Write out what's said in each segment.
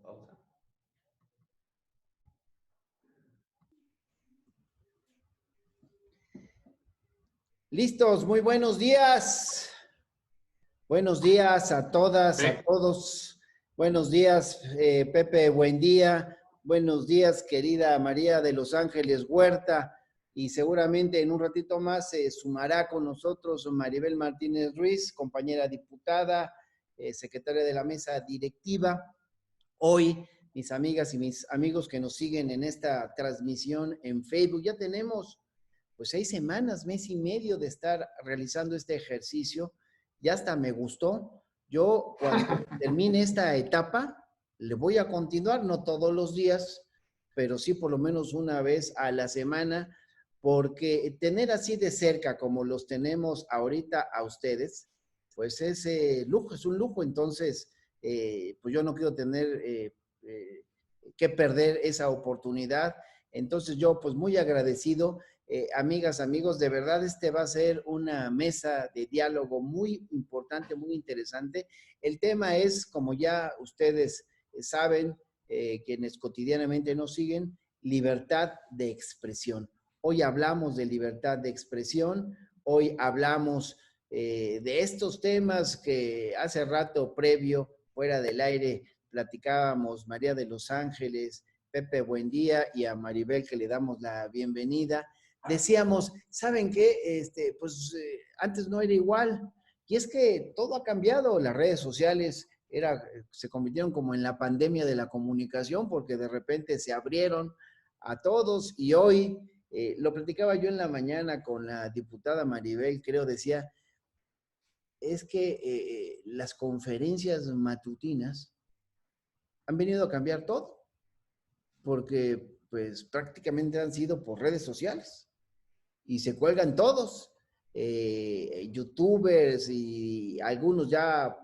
Pausa. Listos, muy buenos días. Buenos días a todas, a todos. Buenos días, Pepe, buen día. Buenos días, querida María de Los Ángeles Huerta. Y seguramente en un ratito más se sumará con nosotros Maribel Martínez Ruiz, compañera diputada, secretaria de la mesa directiva. Hoy, mis amigas y mis amigos que nos siguen en esta transmisión en Facebook, ya tenemos pues 6 semanas, mes y medio de estar realizando este ejercicio. Ya hasta me gustó. Yo cuando termine esta etapa, le voy a continuar, no todos los días, pero sí por lo menos una vez a la semana, porque tener así de cerca como los tenemos ahorita a ustedes, pues es lujo, es un lujo. Entonces, pues yo no quiero tener que perder esa oportunidad. Entonces yo pues muy agradecido. Amigas, amigos, de verdad este va a ser una mesa de diálogo muy importante, muy interesante. El tema es, como ya ustedes saben, quienes cotidianamente nos siguen, libertad de expresión. Hoy hablamos de libertad de expresión, hoy hablamos de estos temas que hace rato previo, fuera del aire, platicábamos María de Los Ángeles, Pepe Buendía y a Maribel, que le damos la bienvenida. Decíamos, ¿saben qué? Antes no era igual. Y es que todo ha cambiado. Las redes sociales se convirtieron como en la pandemia de la comunicación, porque de repente se abrieron a todos. Y hoy, lo platicaba yo en la mañana con la diputada Maribel, creo, decía, es que las conferencias matutinas han venido a cambiar todo, porque pues prácticamente han sido por redes sociales y se cuelgan todos, youtubers y algunos ya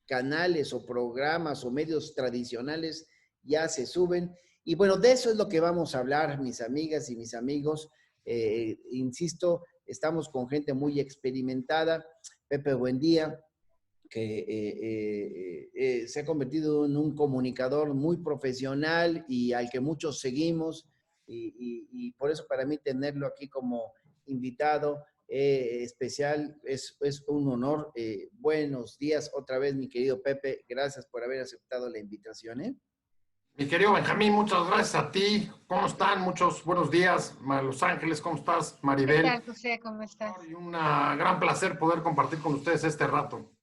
canales o programas o medios tradicionales ya se suben. Y bueno, de eso es lo que vamos a hablar, mis amigas y mis amigos. Insisto, estamos con gente muy experimentada. Pepe Buendía, que se ha convertido en un comunicador muy profesional y al que muchos seguimos, y por eso para mí tenerlo aquí como invitado especial es un honor. Buenos días otra vez, mi querido Pepe, gracias por haber aceptado la invitación. Mi querido Benjamín, muchas gracias a ti. ¿Cómo están? Muchos buenos días. Los Ángeles, ¿cómo estás? ¿Qué Maribel. tal, José? ¿Cómo estás? Y un gran placer poder compartir con ustedes este rato.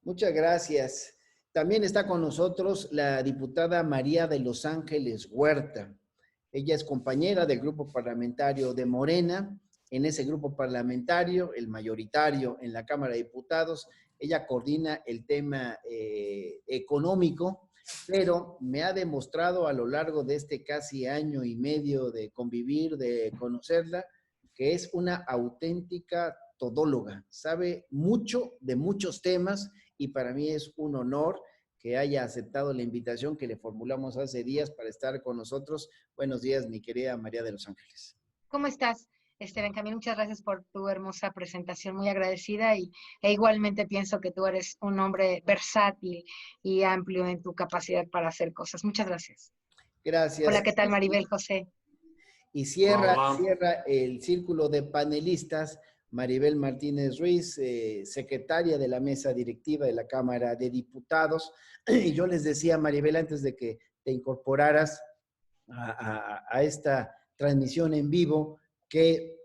Muchas gracias. También está con nosotros la diputada María de Los Ángeles Huerta. Ella es compañera del grupo parlamentario de Morena. En ese grupo parlamentario, el mayoritario en la Cámara de Diputados, ella coordina el tema económico, pero me ha demostrado a lo largo de este casi año y medio de convivir, de conocerla, que es una auténtica todóloga. Sabe mucho de muchos temas y para mí es un honor que haya aceptado la invitación que le formulamos hace días para estar con nosotros. Buenos días, mi querida María de Los Ángeles. ¿Cómo estás, Benjamín? Muchas gracias por tu hermosa presentación, muy agradecida, e igualmente pienso que tú eres un hombre versátil y amplio en tu capacidad para hacer cosas. Muchas gracias. Gracias. Hola, ¿qué tal, Maribel, José? Y cierra el círculo de panelistas Maribel Martínez Ruiz, secretaria de la mesa directiva de la Cámara de Diputados. Y yo les decía, Maribel, antes de que te incorporaras a esta transmisión en vivo, que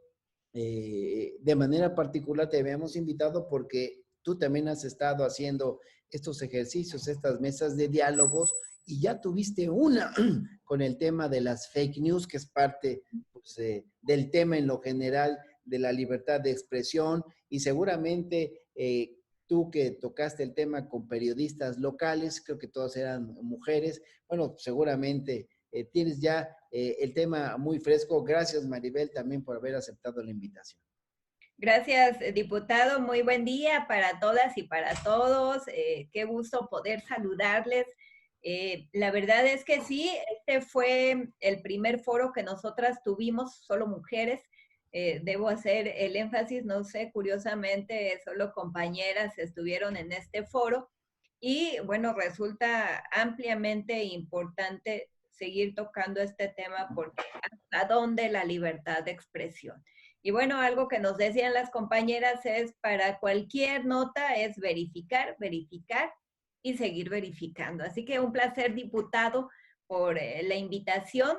de manera particular te habíamos invitado porque tú también has estado haciendo estos ejercicios, estas mesas de diálogos, y ya tuviste una con el tema de las fake news, que es parte pues, del tema en lo general de la libertad de expresión, y seguramente tú que tocaste el tema con periodistas locales, creo que todas eran mujeres, bueno, seguramente tienes ya el tema muy fresco. Gracias, Maribel, también por haber aceptado la invitación. Gracias, diputado. Muy buen día para todas y para todos. Qué gusto poder saludarles. La verdad es que sí, este fue el primer foro que nosotras tuvimos, solo mujeres. Debo hacer el énfasis, no sé, curiosamente, solo compañeras estuvieron en este foro. Y bueno, resulta ampliamente importante seguir tocando este tema porque hasta dónde la libertad de expresión. Y bueno, algo que nos decían las compañeras es para cualquier nota es verificar, verificar y seguir verificando. Así que un placer, diputado, por la invitación.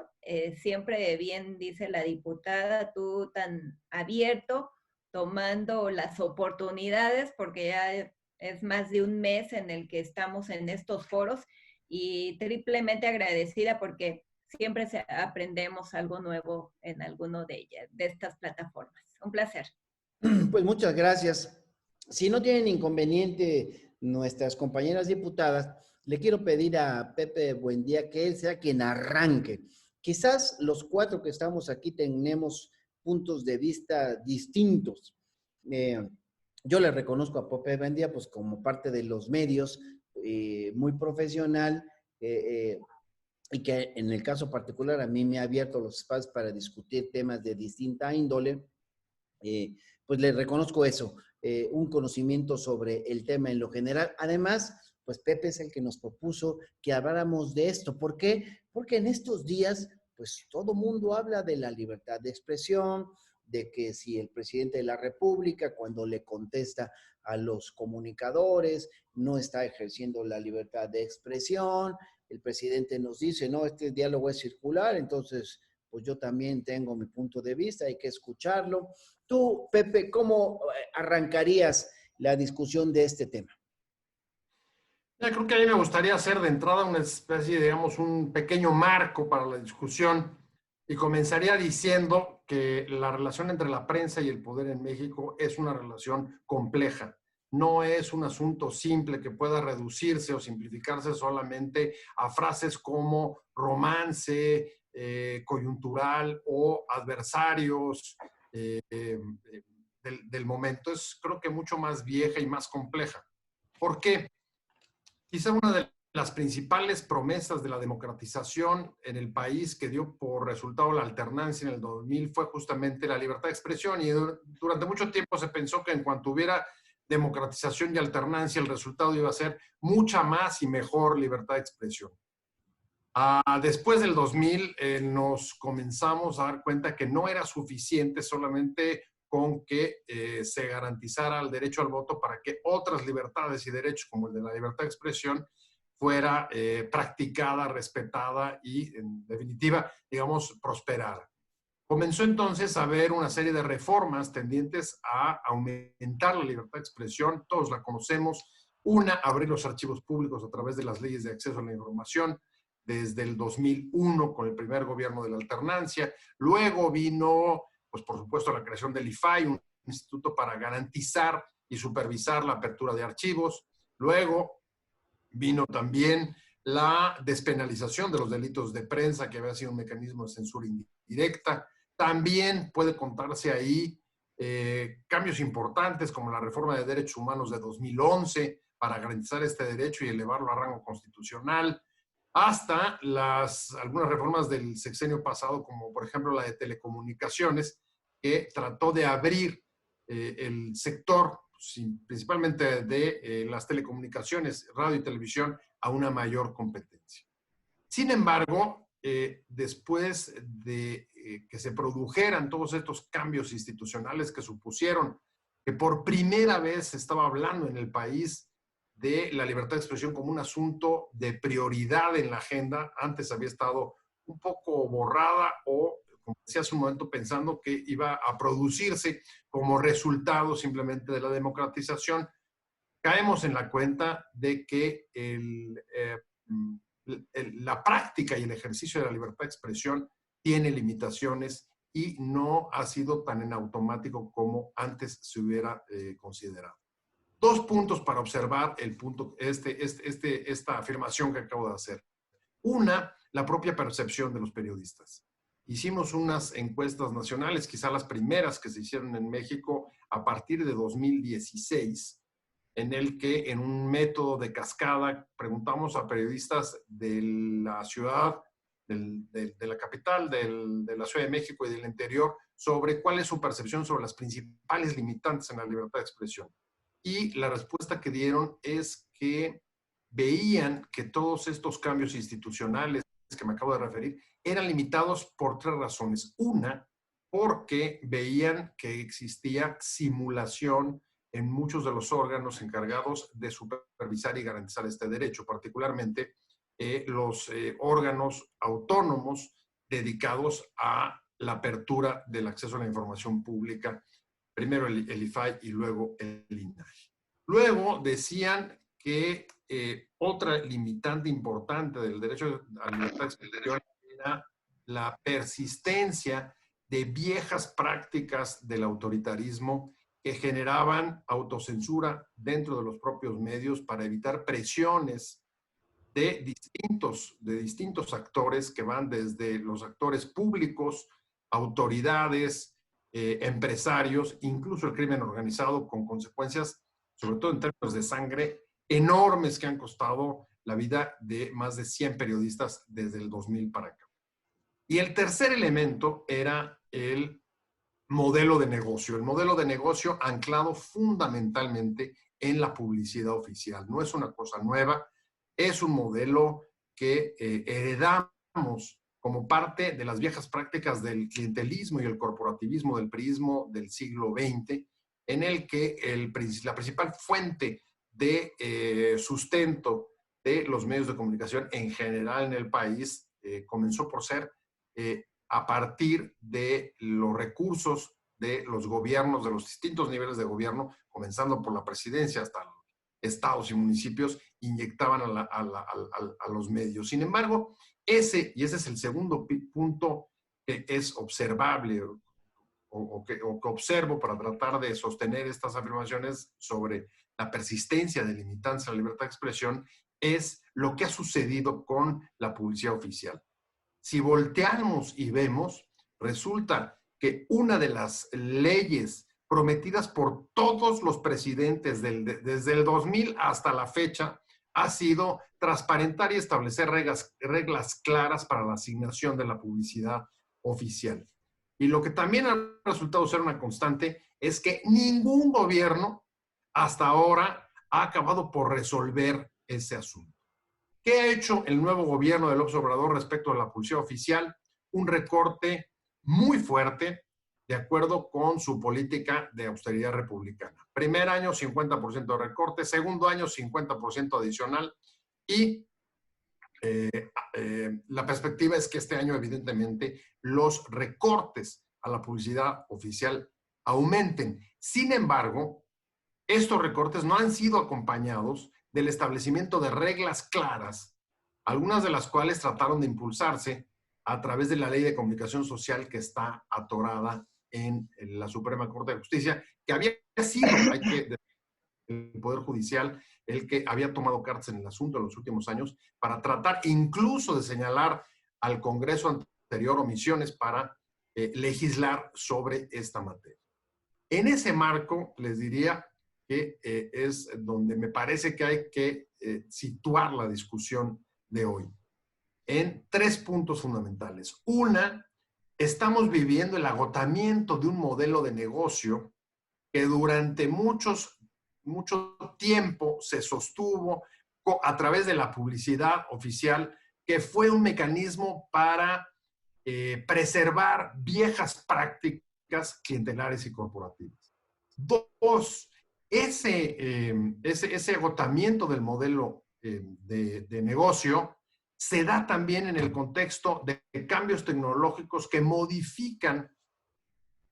Siempre bien dice la diputada, tú tan abierto, tomando las oportunidades, porque ya es más de un mes en el que estamos en estos foros y triplemente agradecida porque siempre aprendemos algo nuevo en alguno de ellas, de estas plataformas. Un placer. Pues muchas gracias. Si no tienen inconveniente nuestras compañeras diputadas, le quiero pedir a Pepe Buendía que él sea quien arranque. Quizás los cuatro que estamos aquí tenemos puntos de vista distintos. Yo le reconozco a Pepe Buendía pues como parte de los medios, muy profesional, y que en el caso particular a mí me ha abierto los espacios para discutir temas de distinta índole. Pues le reconozco eso, un conocimiento sobre el tema en lo general. Además, pues Pepe es el que nos propuso que habláramos de esto. ¿Por qué? Porque en estos días, pues todo mundo habla de la libertad de expresión, de que si el presidente de la República, cuando le contesta a los comunicadores, no está ejerciendo la libertad de expresión, el presidente nos dice, no, este diálogo es circular, entonces, pues yo también tengo mi punto de vista, hay que escucharlo. Tú, Pepe, ¿cómo arrancarías la discusión de este tema? Ya creo que a mí me gustaría hacer de entrada una especie, digamos, un pequeño marco para la discusión y comenzaría diciendo que la relación entre la prensa y el poder en México es una relación compleja. No es un asunto simple que pueda reducirse o simplificarse solamente a frases como romance, coyuntural o adversarios del momento. Es creo que mucho más vieja y más compleja. ¿Por qué? Quizá una de las principales promesas de la democratización en el país que dio por resultado la alternancia en el 2000 fue justamente la libertad de expresión y durante mucho tiempo se pensó que en cuanto hubiera democratización y alternancia el resultado iba a ser mucha más y mejor libertad de expresión. Después del 2000 nos comenzamos a dar cuenta que no era suficiente solamente con que se garantizara el derecho al voto para que otras libertades y derechos como el de la libertad de expresión fuera practicada, respetada y en definitiva, digamos, prosperara. Comenzó entonces a haber una serie de reformas tendientes a aumentar la libertad de expresión, todos la conocemos. Una, abrir los archivos públicos a través de las leyes de acceso a la información, desde el 2001 con el primer gobierno de la alternancia. Luego vino, pues por supuesto, la creación del IFAI, un instituto para garantizar y supervisar la apertura de archivos. Luego vino también la despenalización de los delitos de prensa, que había sido un mecanismo de censura indirecta. También puede contarse ahí cambios importantes como la reforma de derechos humanos de 2011 para garantizar este derecho y elevarlo a rango constitucional, hasta algunas reformas del sexenio pasado, como por ejemplo la de telecomunicaciones, que trató de abrir el sector, principalmente de las telecomunicaciones, radio y televisión, a una mayor competencia. Sin embargo, después de que se produjeran todos estos cambios institucionales que supusieron que por primera vez se estaba hablando en el país de la libertad de expresión como un asunto de prioridad en la agenda. Antes había estado un poco borrada o, como decía hace un momento, pensando que iba a producirse como resultado simplemente de la democratización. Caemos en la cuenta de que la práctica y el ejercicio de la libertad de expresión tiene limitaciones y no ha sido tan en automático como antes se hubiera considerado. Dos puntos para observar esta afirmación que acabo de hacer. Una, la propia percepción de los periodistas. Hicimos unas encuestas nacionales, quizá las primeras que se hicieron en México a partir de 2016, en el que en un método de cascada preguntamos a periodistas de la ciudad, de la capital, de la Ciudad de México y del interior, sobre cuál es su percepción sobre las principales limitantes en la libertad de expresión. Y la respuesta que dieron es que veían que todos estos cambios institucionales que me acabo de referir eran limitados por tres razones. Una, porque veían que existía simulación en muchos de los órganos encargados de supervisar y garantizar este derecho, particularmente los órganos autónomos dedicados a la apertura del acceso a la información pública, primero el IFAI y luego el INAI. Luego decían que otra limitante importante del derecho a la libertad de expresión era la persistencia de viejas prácticas del autoritarismo que generaban autocensura dentro de los propios medios para evitar presiones de distintos actores que van desde los actores públicos, autoridades, empresarios, incluso el crimen organizado, con consecuencias, sobre todo en términos de sangre, enormes que han costado la vida de más de 100 periodistas desde el 2000 para acá. Y el tercer elemento era el modelo de negocio anclado fundamentalmente en la publicidad oficial. No es una cosa nueva, es un modelo que heredamos como parte de las viejas prácticas del clientelismo y el corporativismo del priismo del siglo XX, en el que la principal fuente de sustento de los medios de comunicación en general en el país comenzó por ser a partir de los recursos de los gobiernos, de los distintos niveles de gobierno, comenzando por la presidencia hasta los estados y municipios, inyectaban a los medios. Sin embargo, ese es el segundo punto que es observable o que observo para tratar de sostener estas afirmaciones sobre la persistencia de limitantes a la libertad de expresión, es lo que ha sucedido con la publicidad oficial. Si volteamos y vemos, resulta que una de las leyes prometidas por todos los presidentes desde el 2000 hasta la fecha ha sido transparentar y establecer reglas claras para la asignación de la publicidad oficial. Y lo que también ha resultado ser una constante es que ningún gobierno hasta ahora ha acabado por resolver ese asunto. ¿Qué ha hecho el nuevo gobierno de López Obrador respecto a la publicidad oficial? Un recorte muy fuerte de acuerdo con su política de austeridad republicana. Primer año, 50% de recorte. Segundo año, 50% adicional. Y la perspectiva es que este año, evidentemente, los recortes a la publicidad oficial aumenten. Sin embargo, estos recortes no han sido acompañados del establecimiento de reglas claras, algunas de las cuales trataron de impulsarse a través de la Ley de Comunicación Social que está atorada en la Suprema Corte de Justicia, que había sido, el Poder Judicial, el que había tomado cartas en el asunto en los últimos años para tratar incluso de señalar al Congreso anterior omisiones para legislar sobre esta materia. En ese marco, les diría que es donde me parece que hay que situar la discusión de hoy, en tres puntos fundamentales. Una, estamos viviendo el agotamiento de un modelo de negocio que durante mucho tiempo se sostuvo a través de la publicidad oficial, que fue un mecanismo para preservar viejas prácticas clientelares y corporativas. Dos, ese agotamiento del modelo de negocio se da también en el contexto de cambios tecnológicos que modifican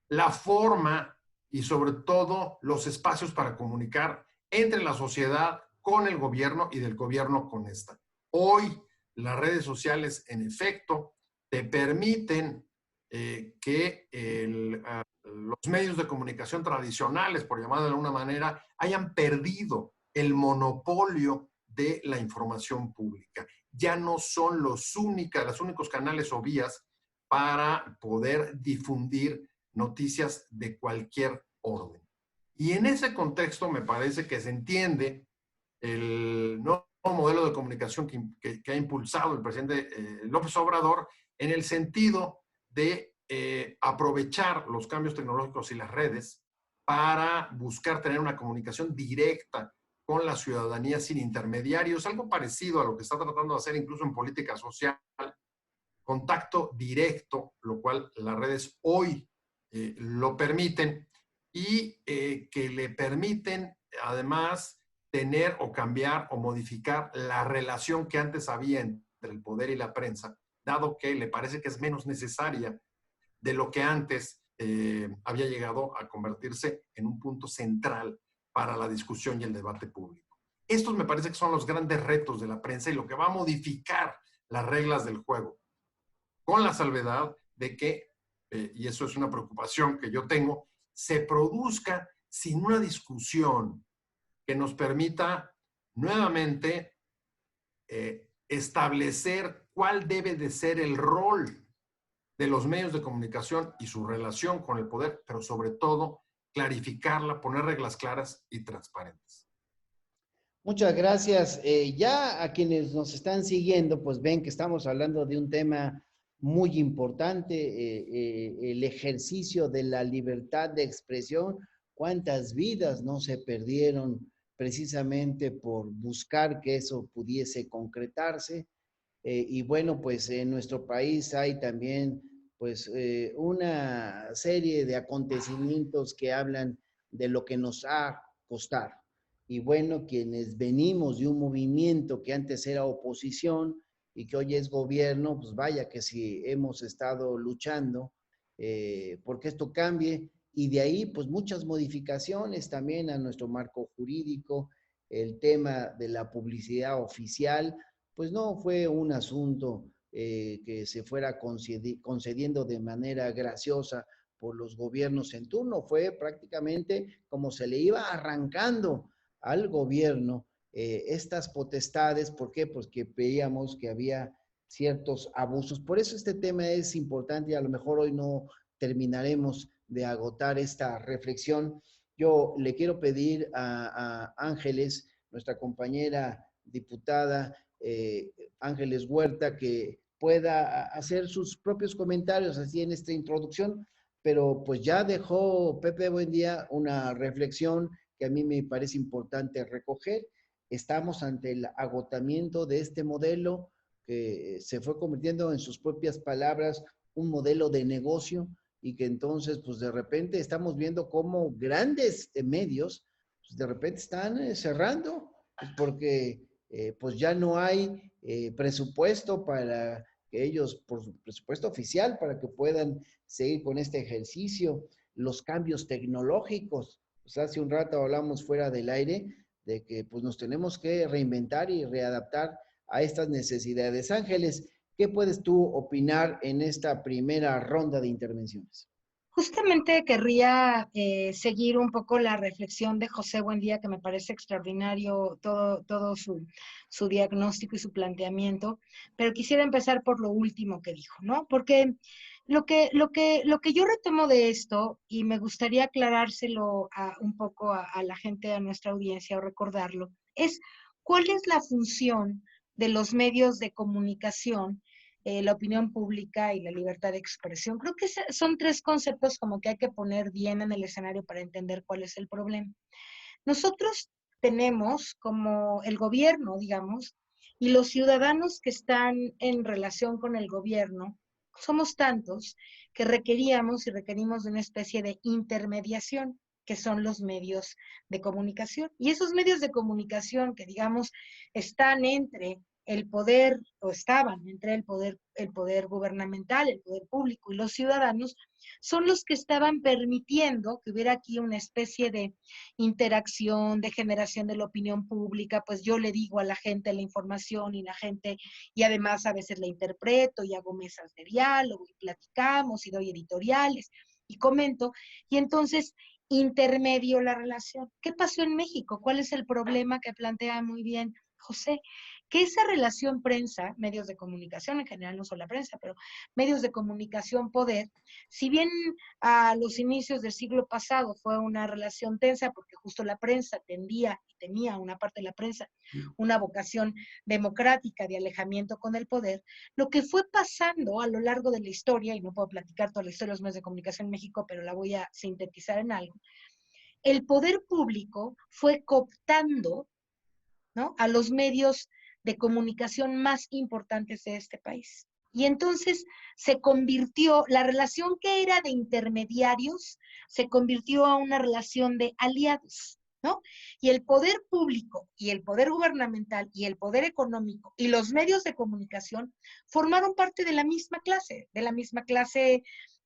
la forma y sobre todo los espacios para comunicar entre la sociedad con el gobierno y del gobierno con esta. Hoy las redes sociales, en efecto, te permiten que los medios de comunicación tradicionales, por llamarlo de alguna manera, hayan perdido el monopolio de la información pública. Ya no son los únicos canales o vías para poder difundir noticias de cualquier orden. Y en ese contexto me parece que se entiende el nuevo modelo de comunicación que ha impulsado el presidente López Obrador en el sentido de aprovechar los cambios tecnológicos y las redes para buscar tener una comunicación directa con la ciudadanía sin intermediarios, algo parecido a lo que está tratando de hacer incluso en política social, contacto directo, lo cual las redes hoy lo permiten y que le permiten además tener o cambiar o modificar la relación que antes había entre el poder y la prensa, dado que le parece que es menos necesaria de lo que antes había llegado a convertirse en un punto central para la discusión y el debate público. Estos me parece que son los grandes retos de la prensa y lo que va a modificar las reglas del juego, con la salvedad de que, y eso es una preocupación que yo tengo, se produzca sin una discusión que nos permita nuevamente establecer cuál debe de ser el rol de los medios de comunicación y su relación con el poder, pero sobre todo clarificarla, poner reglas claras y transparentes. Muchas gracias. Ya a quienes nos están siguiendo, pues ven que estamos hablando de un tema muy importante, el ejercicio de la libertad de expresión. ¿Cuántas vidas no se perdieron precisamente por buscar que eso pudiese concretarse? Y bueno, pues en nuestro país hay también pues una serie de acontecimientos que hablan de lo que nos ha costado. Y bueno, quienes venimos de un movimiento que antes era oposición y que hoy es gobierno, pues vaya que sí hemos estado luchando porque esto cambie, y de ahí pues muchas modificaciones también a nuestro marco jurídico, el tema de la publicidad oficial, pues no fue un asunto que se fuera concediendo de manera graciosa por los gobiernos en turno, fue prácticamente como se le iba arrancando al gobierno estas potestades. ¿Por qué? Pues que veíamos que había ciertos abusos. Por eso este tema es importante y a lo mejor hoy no terminaremos de agotar esta reflexión. Yo le quiero pedir a Ángeles, nuestra compañera diputada, Ángeles Huerta, que pueda hacer sus propios comentarios así en esta introducción, pero pues ya dejó Pepe Buendía una reflexión que a mí me parece importante recoger. Estamos ante el agotamiento de este modelo que se fue convirtiendo, en sus propias palabras, un modelo de negocio, y que entonces pues de repente estamos viendo cómo grandes medios pues, de repente están cerrando, pues, porque pues ya no hay presupuesto para que ellos, por su presupuesto oficial, para que puedan seguir con este ejercicio. Los cambios tecnológicos, pues hace un rato hablamos fuera del aire de que pues nos tenemos que reinventar y readaptar a estas necesidades. Ángeles, ¿qué puedes tú opinar en esta primera ronda de intervenciones? Justamente querría seguir un poco la reflexión de José Buendía, que me parece extraordinario todo su diagnóstico y su planteamiento, pero quisiera empezar por lo último que dijo, ¿no? Porque lo que yo retomo de esto, y me gustaría aclarárselo un poco a la gente, a nuestra audiencia, o recordarlo, es cuál es la función de los medios de comunicación, la opinión pública y la libertad de expresión. Creo que son tres conceptos como que hay que poner bien en el escenario para entender cuál es el problema. Nosotros tenemos como el gobierno, digamos, y los ciudadanos que están en relación con el gobierno, somos tantos que requerimos de una especie de intermediación, que son los medios de comunicación. Y esos medios de comunicación que, digamos, están entre el poder, o estaban entre el poder gubernamental, el poder público y los ciudadanos, son los que estaban permitiendo que hubiera aquí una especie de interacción, de generación de la opinión pública. Pues yo le digo a la gente la información y la gente, y además a veces la interpreto y hago mesas de diálogo y platicamos y doy editoriales y comento, y entonces intermedio la relación. ¿Qué pasó en México? ¿Cuál es el problema que plantea muy bien José? Que esa relación prensa, medios de comunicación, en general no solo la prensa, pero medios de comunicación, poder, si bien a los inicios del siglo pasado fue una relación tensa, porque justo la prensa tendía y tenía una parte de la prensa una vocación democrática de alejamiento con el poder, lo que fue pasando a lo largo de la historia, y no puedo platicar toda la historia de los medios de comunicación en México, pero la voy a sintetizar en algo, el poder público fue cooptando ¿no? A los medios de comunicación más importantes de este país. Y entonces se convirtió, la relación que era de intermediarios, se convirtió a una relación de aliados, ¿no? Y el poder público, y el poder gubernamental, y el poder económico, y los medios de comunicación formaron parte de la misma clase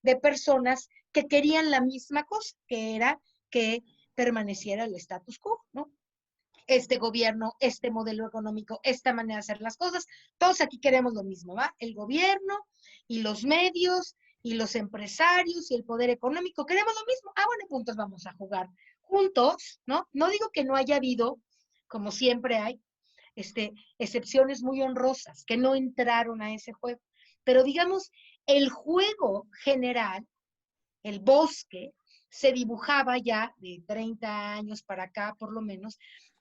de personas que querían la misma cosa, que era que permaneciera el status quo, ¿no? Este gobierno, este modelo económico, esta manera de hacer las cosas, todos aquí queremos lo mismo, ¿va? El gobierno y los medios y los empresarios y el poder económico, queremos lo mismo. Ah, bueno, puntos, vamos a jugar juntos, ¿no? No digo que no haya habido, como siempre hay, excepciones muy honrosas que no entraron a ese juego, pero digamos, el juego general, el bosque, se dibujaba ya de 30 años para acá, por lo menos,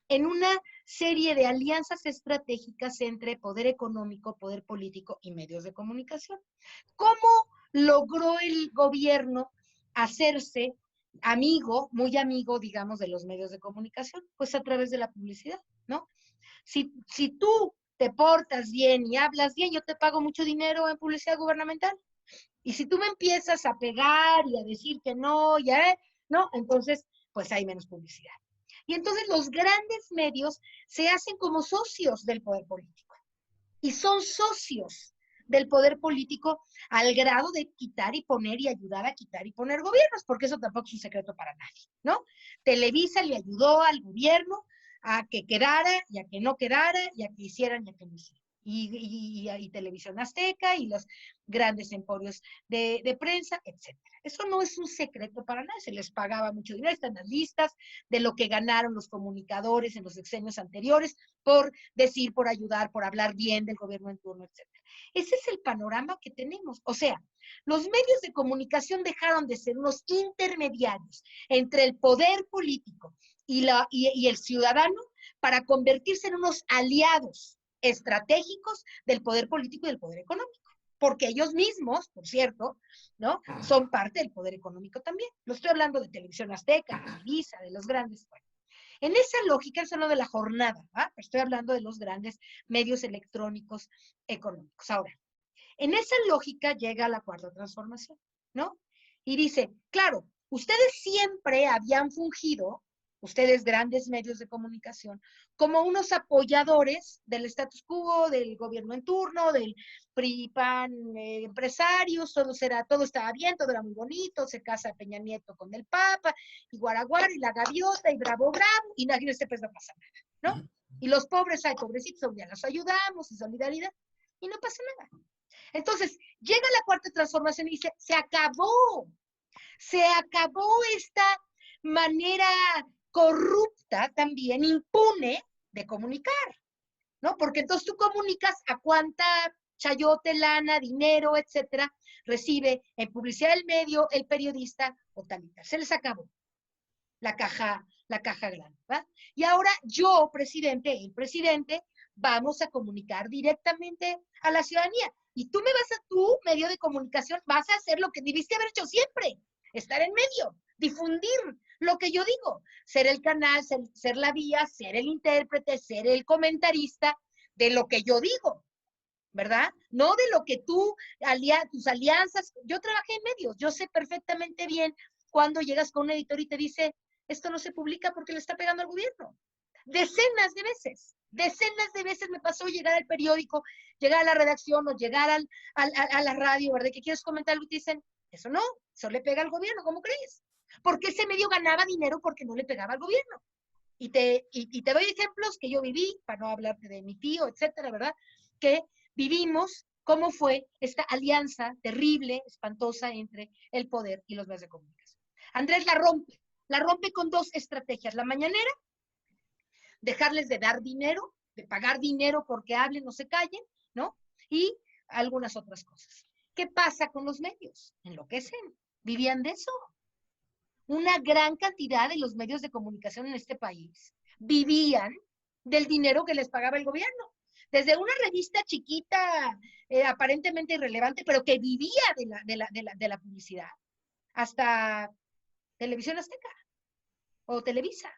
en una serie de alianzas estratégicas entre poder económico, poder político y medios de comunicación. ¿Cómo logró el gobierno hacerse amigo, muy amigo, digamos, de los medios de comunicación? Pues a través de la publicidad, ¿no? Si tú te portas bien y hablas bien, yo te pago mucho dinero en publicidad gubernamental. Y si tú me empiezas a pegar y a decir que no, ya, no, entonces, pues hay menos publicidad. Y entonces los grandes medios se hacen como socios del poder político. Y son socios del poder político al grado de quitar y poner y ayudar a quitar y poner gobiernos, porque eso tampoco es un secreto para nadie, ¿no? Televisa le ayudó al gobierno a que quedara y a que no quedara y a que hicieran y a que no hicieran. Y Televisión Azteca y los grandes emporios de prensa, etcétera. Eso no es un secreto para nadie, se les pagaba mucho dinero, están las listas de lo que ganaron los comunicadores en los sexenios anteriores por decir, por ayudar, por hablar bien del gobierno en turno, etcétera. Ese es el panorama que tenemos. O sea, los medios de comunicación dejaron de ser unos intermediarios entre el poder político y el ciudadano para convertirse en unos aliados estratégicos del poder político y del poder económico, porque ellos mismos, por cierto, ¿no? Son parte del poder económico también. No estoy hablando de Televisión Azteca, Televisa, de los grandes. Bueno, en esa lógica, eso no de la jornada, ¿va? Estoy hablando de los grandes medios electrónicos económicos. Ahora, en esa lógica llega la cuarta transformación, ¿no? Y dice, claro, ustedes siempre habían fungido, ustedes grandes medios de comunicación, como unos apoyadores del status quo, del gobierno en turno, del PRI, PAN, empresarios, todo estaba bien, todo era muy bonito, se casa Peña Nieto con el Papa, y Guaraguara, y la gaviota, y bravo, bravo, y nadie se no pasa nada, ¿no? Y los pobres, ay, pobrecitos, ya los ayudamos, y solidaridad, y no pasa nada. Entonces, llega la cuarta transformación y dice, se acabó esta manera corrupta también, impune, de comunicar, ¿no? Porque entonces tú comunicas a cuánta chayote, lana, dinero, etcétera, recibe en publicidad del medio el periodista o tal y tal. Se les acabó la caja grande, ¿va? Y ahora yo, el presidente, vamos a comunicar directamente a la ciudadanía. Y tú medio de comunicación, vas a hacer lo que debiste haber hecho siempre, estar en medio, difundir lo que yo digo, ser el canal, ser la vía, ser el intérprete, ser el comentarista de lo que yo digo, ¿verdad? No de lo que tus alianzas. Yo trabajé en medios, yo sé perfectamente bien cuando llegas con un editor y te dice, esto no se publica porque le está pegando al gobierno. Decenas de veces me pasó llegar al periódico, llegar a la redacción o llegar a la radio, ¿verdad? Que quieres comentar algo y te dicen, eso no, eso le pega al gobierno, ¿cómo crees? Porque ese medio ganaba dinero porque no le pegaba al gobierno. Y te doy ejemplos que yo viví, para no hablarte de mi tío, etcétera, ¿verdad? Que vivimos cómo fue esta alianza terrible, espantosa entre el poder y los medios de comunicación. Andrés la rompe con dos estrategias. La mañanera, dejarles de dar dinero, de pagar dinero porque hablen o se callen, ¿no? Y algunas otras cosas. ¿Qué pasa con los medios? Enloquecen, vivían de eso. Una gran cantidad de los medios de comunicación en este país vivían del dinero que les pagaba el gobierno. Desde una revista chiquita, aparentemente irrelevante, pero que vivía de la publicidad, hasta Televisión Azteca o Televisa.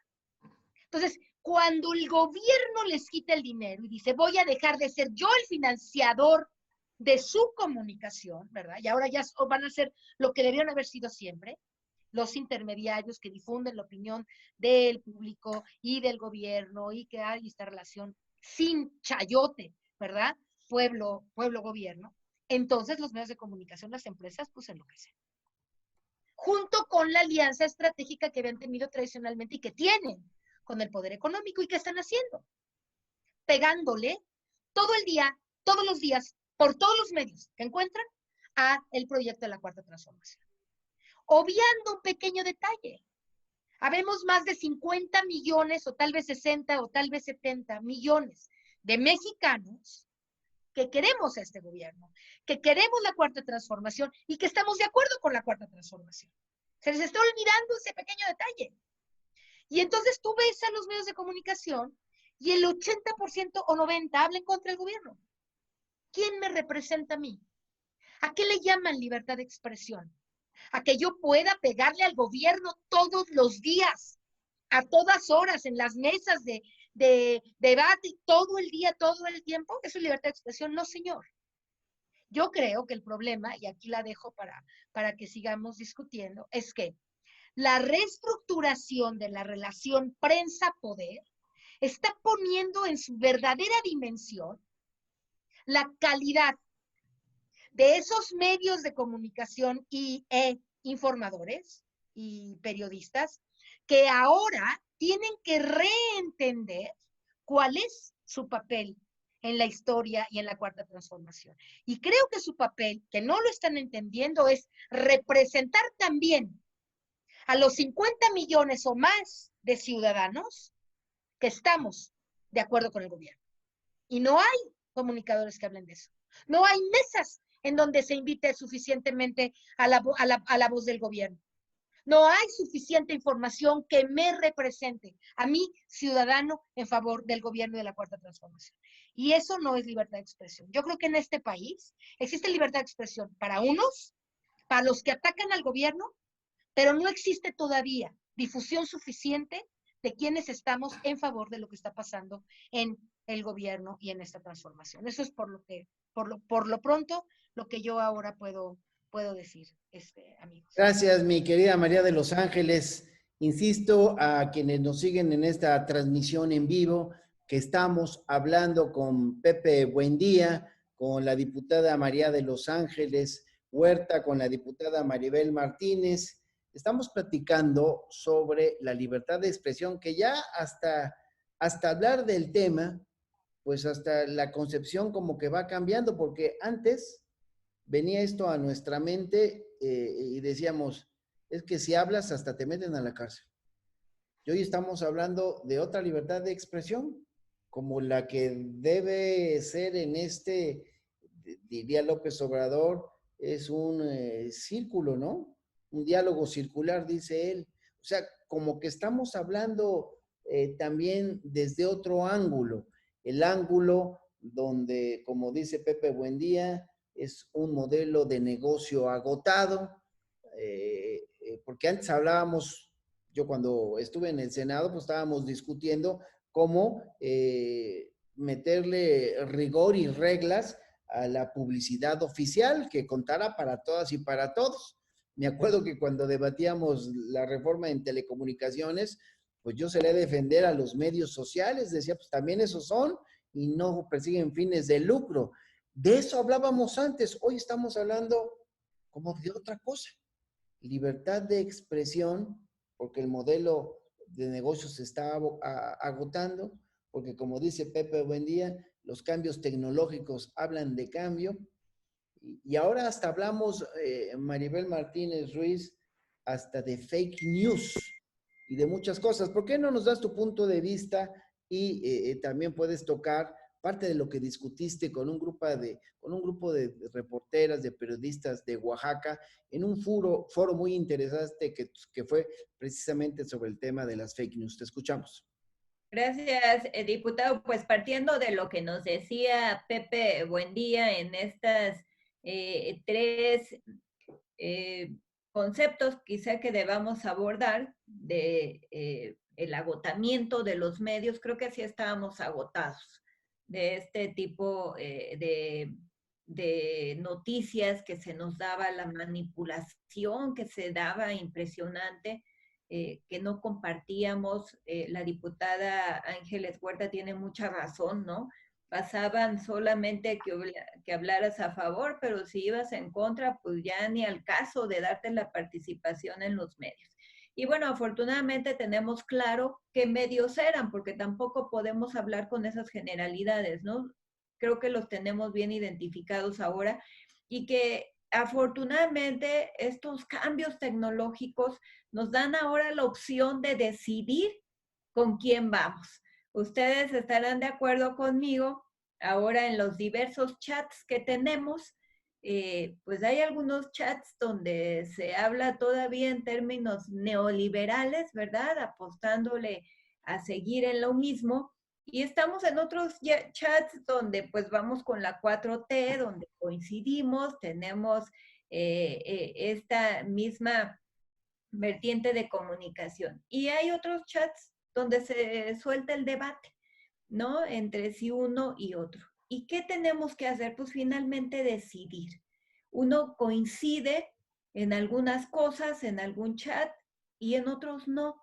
Entonces, Cuando el gobierno les quita el dinero y dice, voy a dejar de ser yo el financiador de su comunicación, ¿verdad? Y ahora ya van a ser lo que debieron haber sido siempre, los intermediarios que difunden la opinión del público y del gobierno y que hay esta relación sin chayote, ¿verdad? Pueblo-gobierno. Entonces los medios de comunicación, las empresas, pues enloquecen. Junto con la alianza estratégica que habían tenido tradicionalmente y que tienen con el poder económico y que están haciendo, pegándole todo el día, todos los días, por todos los medios que encuentran, a el proyecto de la Cuarta Transformación. Obviando un pequeño detalle. Habemos más de 50 millones, o tal vez 60, o tal vez 70 millones de mexicanos que queremos a este gobierno, que queremos la Cuarta Transformación y que estamos de acuerdo con la Cuarta Transformación. Se les está olvidando ese pequeño detalle. Y entonces tú ves a los medios de comunicación y el 80% o 90% hablan contra el gobierno. ¿Quién me representa a mí? ¿A qué le llaman libertad de expresión? A que yo pueda pegarle al gobierno todos los días, a todas horas, en las mesas de debate, todo el día, todo el tiempo. ¿Eso es libertad de expresión? No, señor. Yo creo que el problema, y aquí la dejo para que sigamos discutiendo, es que la reestructuración de la relación prensa-poder está poniendo en su verdadera dimensión la calidad de esos medios de comunicación y informadores y periodistas que ahora tienen que reentender cuál es su papel en la historia y en la Cuarta Transformación. Y creo que su papel, que no lo están entendiendo, es representar también a los 50 millones o más de ciudadanos que estamos de acuerdo con el gobierno. Y no hay comunicadores que hablen de eso. No hay mesas en donde se invite suficientemente a la voz del gobierno. No hay suficiente información que me represente a mí, ciudadano, en favor del gobierno y de la Cuarta Transformación. Y eso no es libertad de expresión. Yo creo que en este país existe libertad de expresión para unos, para los que atacan al gobierno, pero no existe todavía difusión suficiente de quienes estamos en favor de lo que está pasando en el gobierno y en esta transformación. Eso es por lo pronto, lo que yo ahora puedo decir, amigos. Gracias, mi querida María de Los Ángeles. Insisto a quienes nos siguen en esta transmisión en vivo que estamos hablando con Pepe Buendía, con la diputada María de Los Ángeles Huerta, con la diputada Maribel Martínez. Estamos platicando sobre la libertad de expresión, que ya hasta hablar del tema, pues hasta la concepción como que va cambiando, porque antes venía esto a nuestra mente y decíamos, es que si hablas hasta te meten a la cárcel. Y hoy estamos hablando de otra libertad de expresión, como la que debe ser en diría López Obrador, es un círculo, ¿no? Un diálogo circular, dice él. O sea, como que estamos hablando también desde otro ángulo, el ángulo donde, como dice Pepe Buendía, es un modelo de negocio agotado, porque antes hablábamos, yo cuando estuve en el Senado, pues estábamos discutiendo cómo meterle rigor y reglas a la publicidad oficial que contara para todas y para todos. Me acuerdo que cuando debatíamos la reforma en telecomunicaciones, pues yo salí a defender a los medios sociales, decía, pues también esos son y no persiguen fines de lucro. De eso hablábamos antes, hoy estamos hablando como de otra cosa. Libertad de expresión, porque el modelo de negocios se está agotando, porque como dice Pepe Buendía, los cambios tecnológicos hablan de cambio, y ahora hasta hablamos, Maribel Martínez Ruiz, hasta de fake news y de muchas cosas. ¿Por qué no nos das tu punto de vista y también puedes tocar parte de lo que discutiste con un grupo de reporteras, de periodistas de Oaxaca, en un foro muy interesante que fue precisamente sobre el tema de las fake news? Te escuchamos. Gracias, diputado. Pues partiendo de lo que nos decía Pepe Buendía en estas tres conceptos quizá que debamos abordar de el agotamiento de los medios, creo que sí estábamos agotados de este tipo de noticias que se nos daba, la manipulación que se daba impresionante, que no compartíamos. La diputada Ángeles Huerta tiene mucha razón, ¿no? Pasaban solamente que hablaras a favor, pero si ibas en contra, pues ya ni al caso de darte la participación en los medios. Y bueno, afortunadamente tenemos claro qué medios eran, porque tampoco podemos hablar con esas generalidades, ¿no? Creo que los tenemos bien identificados ahora y que afortunadamente estos cambios tecnológicos nos dan ahora la opción de decidir con quién vamos. Ustedes estarán de acuerdo conmigo, ahora en los diversos chats que tenemos, pues hay algunos chats donde se habla todavía en términos neoliberales, ¿verdad? Apostándole a seguir en lo mismo. Y estamos en otros chats donde pues vamos con la 4T, donde coincidimos, tenemos esta misma vertiente de comunicación. Y hay otros chats donde se suelta el debate, ¿no? Entre sí uno y otro. ¿Y qué tenemos que hacer? Pues finalmente decidir. Uno coincide en algunas cosas, en algún chat, y en otros no.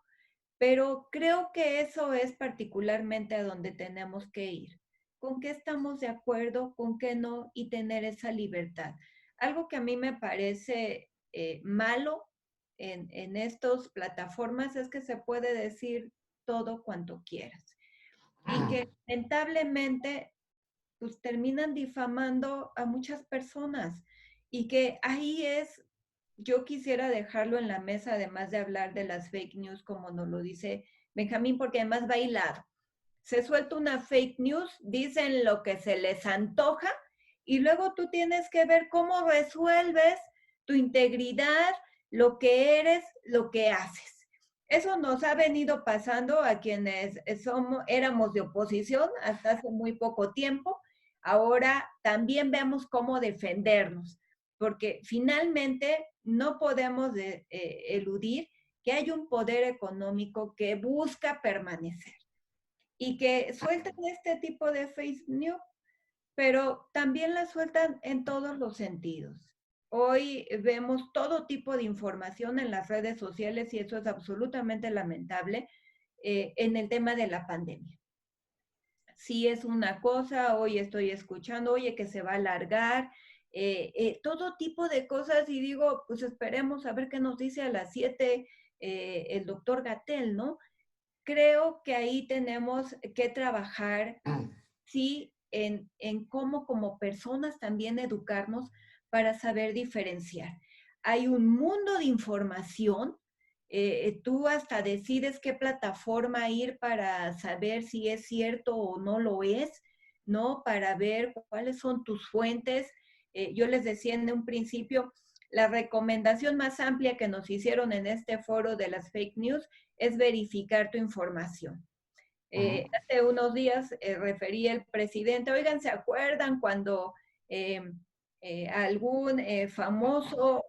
Pero creo que eso es particularmente a donde tenemos que ir. ¿Con qué estamos de acuerdo? ¿Con qué no? Y tener esa libertad. Algo que a mí me parece malo en estas plataformas es que se puede decir todo cuanto quieras. Y que lamentablemente pues terminan difamando a muchas personas. Y que ahí es, yo quisiera dejarlo en la mesa, además de hablar de las fake news, como nos lo dice Benjamín, porque además va hilado. Se suelta una fake news, dicen lo que se les antoja, y luego tú tienes que ver cómo resuelves tu integridad, lo que eres, lo que haces. Eso nos ha venido pasando a quienes éramos de oposición hasta hace muy poco tiempo. Ahora también vemos cómo defendernos, porque finalmente no podemos eludir que hay un poder económico que busca permanecer y que sueltan este tipo de fake news, pero también la sueltan en todos los sentidos. Hoy vemos todo tipo de información en las redes sociales y eso es absolutamente lamentable en el tema de la pandemia. Sí es una cosa, hoy estoy escuchando, oye, que se va a alargar, todo tipo de cosas y digo, pues esperemos a ver qué nos dice a las 7 el doctor Gatell, ¿no? Creo que ahí tenemos que trabajar, sí, en cómo como personas también educarnos para saber diferenciar. Hay un mundo de información, tú hasta decides qué plataforma ir para saber si es cierto o no lo es, ¿no? Para ver cuáles son tus fuentes. Yo les decía en un principio, la recomendación más amplia que nos hicieron en este foro de las fake news es verificar tu información. Hace unos días refería el presidente, oigan, ¿se acuerdan cuando algún famoso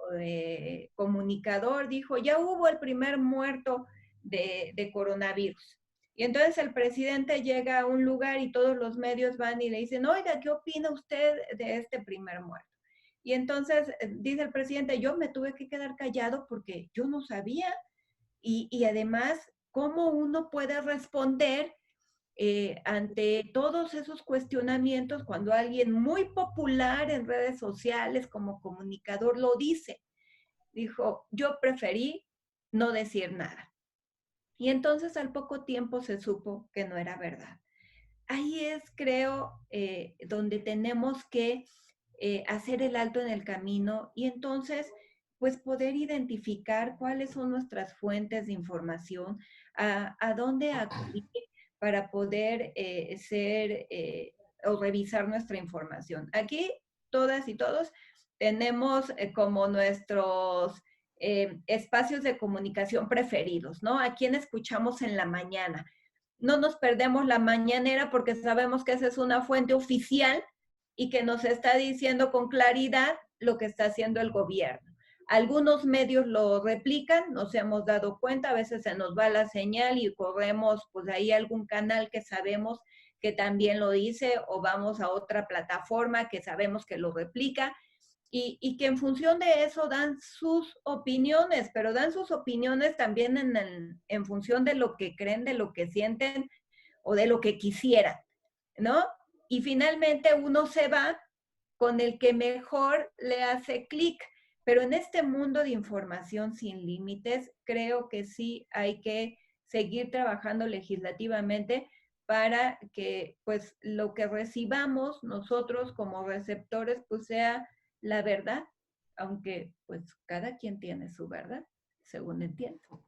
comunicador dijo, ya hubo el primer muerto de coronavirus? Y entonces el presidente llega a un lugar y todos los medios van y le dicen, oiga, ¿qué opina usted de este primer muerto? Y entonces dice el presidente, yo me tuve que quedar callado porque yo no sabía. Y además, ¿cómo uno puede responder ante todos esos cuestionamientos cuando alguien muy popular en redes sociales como comunicador lo dice? Dijo, yo preferí no decir nada. Y entonces al poco tiempo se supo que no era verdad. Ahí es, creo, donde tenemos que hacer el alto en el camino y entonces pues poder identificar cuáles son nuestras fuentes de información, a dónde acudir para poder o revisar nuestra información. Aquí todas y todos tenemos como nuestros espacios de comunicación preferidos, ¿no? A quién escuchamos en la mañana. No nos perdemos la mañanera porque sabemos que esa es una fuente oficial y que nos está diciendo con claridad lo que está haciendo el gobierno. Algunos medios lo replican, nos hemos dado cuenta, a veces se nos va la señal y corremos pues ahí algún canal que sabemos que también lo dice, o vamos a otra plataforma que sabemos que lo replica, y que en función de eso dan sus opiniones, pero dan sus opiniones también en función de lo que creen, de lo que sienten o de lo que quisieran, ¿no? Y finalmente uno se va con el que mejor le hace clic. Pero en este mundo de información sin límites, creo que sí hay que seguir trabajando legislativamente para que pues lo que recibamos nosotros como receptores pues sea la verdad, aunque pues cada quien tiene su verdad, según entiendo.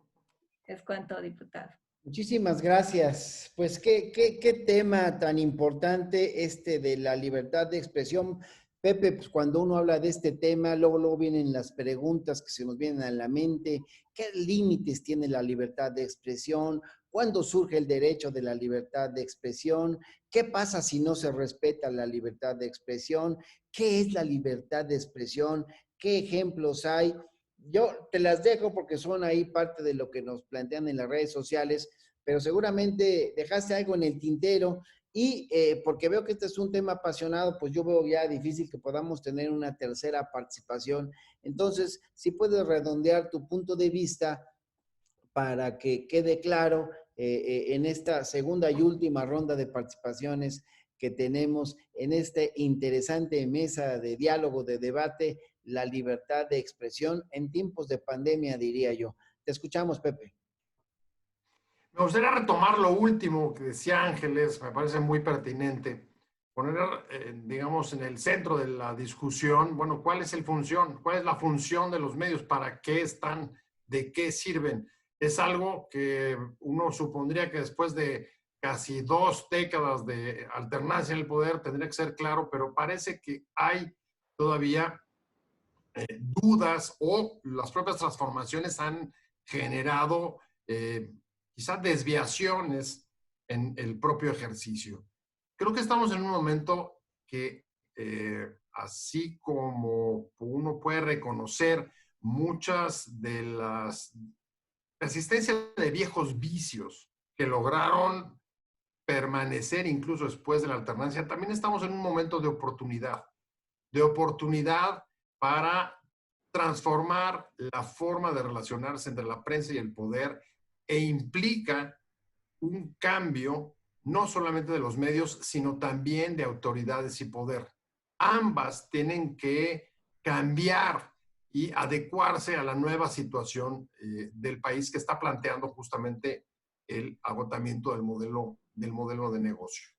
Es cuanto, diputado. Muchísimas gracias. Pues qué tema tan importante este de la libertad de expresión. Pepe, pues cuando uno habla de este tema, luego vienen las preguntas que se nos vienen a la mente. ¿Qué límites tiene la libertad de expresión? ¿Cuándo surge el derecho de la libertad de expresión? ¿Qué pasa si no se respeta la libertad de expresión? ¿Qué es la libertad de expresión? ¿Qué ejemplos hay? Yo te las dejo porque son ahí parte de lo que nos plantean en las redes sociales, pero seguramente dejaste algo en el tintero y porque veo que este es un tema apasionado, pues yo veo ya difícil que podamos tener una tercera participación. Entonces, si puedes redondear tu punto de vista para que quede claro en esta segunda y última ronda de participaciones que tenemos en esta interesante mesa de diálogo, de debate, la libertad de expresión en tiempos de pandemia, diría yo. Te escuchamos, Pepe. Me gustaría retomar lo último que decía Ángeles, me parece muy pertinente, poner, digamos, en el centro de la discusión, bueno, ¿cuál es la función de los medios? ¿Para qué están? ¿De qué sirven? Es algo que uno supondría que después de casi 2 décadas de alternancia en el poder tendría que ser claro, pero parece que hay todavía dudas o las propias transformaciones han generado quizás desviaciones en el propio ejercicio. Creo que estamos en un momento que, así como uno puede reconocer muchas de las resistencias de viejos vicios que lograron permanecer incluso después de la alternancia, también estamos en un momento de oportunidad para transformar la forma de relacionarse entre la prensa y el poder, e implica un cambio no solamente de los medios, sino también de autoridades y poder. Ambas tienen que cambiar y adecuarse a la nueva situación del país que está planteando justamente el agotamiento del modelo de negocio.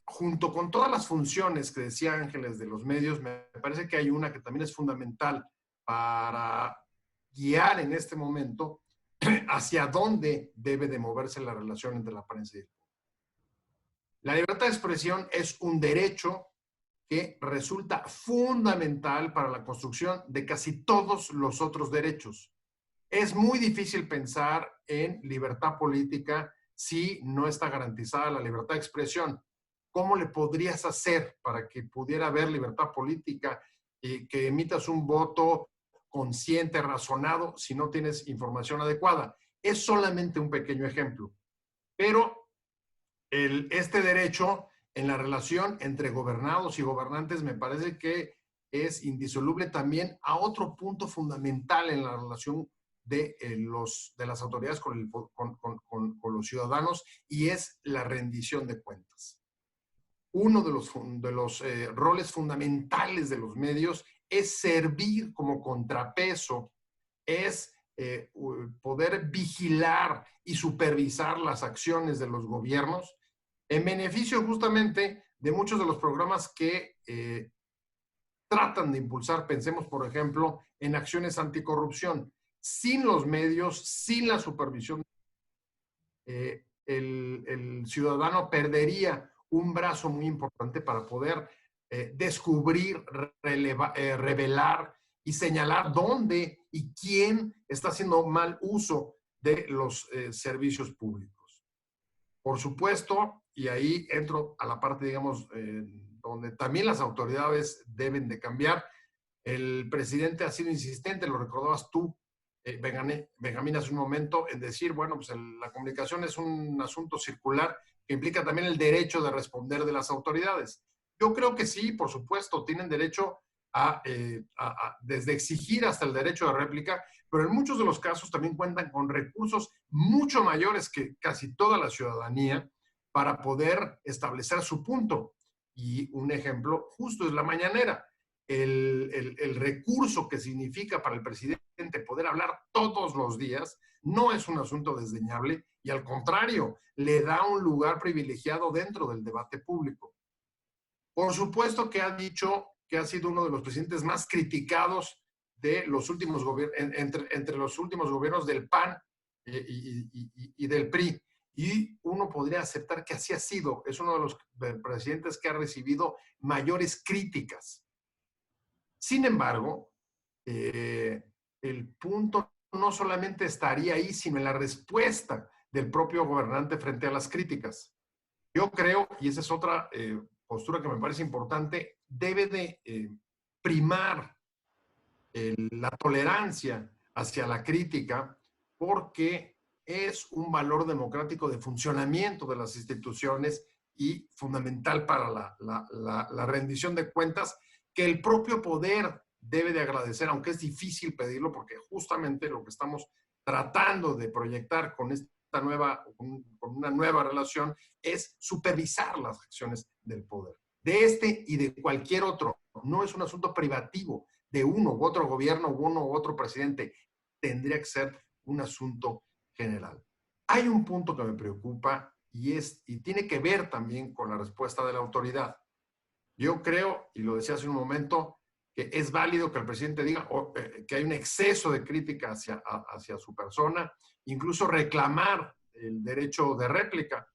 Junto con todas las funciones que decía Ángeles de los medios, me parece que hay una que también es fundamental para guiar en este momento hacia dónde debe de moverse la relación entre la prensa y el pueblo. La libertad de expresión es un derecho que resulta fundamental para la construcción de casi todos los otros derechos. Es muy difícil pensar en libertad política si no está garantizada la libertad de expresión. ¿Cómo le podrías hacer para que pudiera haber libertad política y que emitas un voto consciente, razonado, si no tienes información adecuada? Es solamente un pequeño ejemplo. Pero este derecho en la relación entre gobernados y gobernantes me parece que es indisoluble también a otro punto fundamental en la relación de las autoridades con los ciudadanos, y es la rendición de cuentas. Uno de los roles fundamentales de los medios es servir como contrapeso, es poder vigilar y supervisar las acciones de los gobiernos en beneficio justamente de muchos de los programas que tratan de impulsar. Pensemos, por ejemplo, en acciones anticorrupción. Sin los medios, sin la supervisión, el ciudadano perdería un brazo muy importante para poder descubrir, revelar y señalar dónde y quién está haciendo mal uso de los servicios públicos. Por supuesto, y ahí entro a la parte, digamos, donde también las autoridades deben de cambiar, El presidente ha sido insistente, lo recordabas tú, Benjamín, hace un momento, en decir, bueno, pues la comunicación es un asunto circular que implica también el derecho de responder de las autoridades. Yo creo que sí, por supuesto, tienen derecho desde exigir hasta el derecho de réplica, pero en muchos de los casos también cuentan con recursos mucho mayores que casi toda la ciudadanía para poder establecer su punto. Y un ejemplo justo es la mañanera. El recurso que significa para el presidente poder hablar todos los días no es un asunto desdeñable y al contrario, le da un lugar privilegiado dentro del debate público. Por supuesto que ha dicho que ha sido uno de los presidentes más criticados de los últimos gobiernos, entre los últimos gobiernos del PAN y del PRI. Y uno podría aceptar que así ha sido. Es uno de los presidentes que ha recibido mayores críticas. Sin embargo, el punto no solamente estaría ahí, sino en la respuesta del propio gobernante frente a las críticas. Yo creo, y esa es otra postura que me parece importante, debe de primar la tolerancia hacia la crítica, porque es un valor democrático de funcionamiento de las instituciones y fundamental para la rendición de cuentas, que el propio poder debe de agradecer, aunque es difícil pedirlo, porque justamente lo que estamos tratando de proyectar con con una nueva relación es supervisar las acciones del poder, de este y de cualquier otro. No es un asunto privativo de uno u otro gobierno, uno u otro presidente. Tendría que ser un asunto general. Hay un punto que me preocupa y tiene que ver también con la respuesta de la autoridad. Yo creo, y lo decía hace un momento, que es válido que el presidente diga que hay un exceso de crítica hacia su persona, incluso reclamar el derecho de réplica,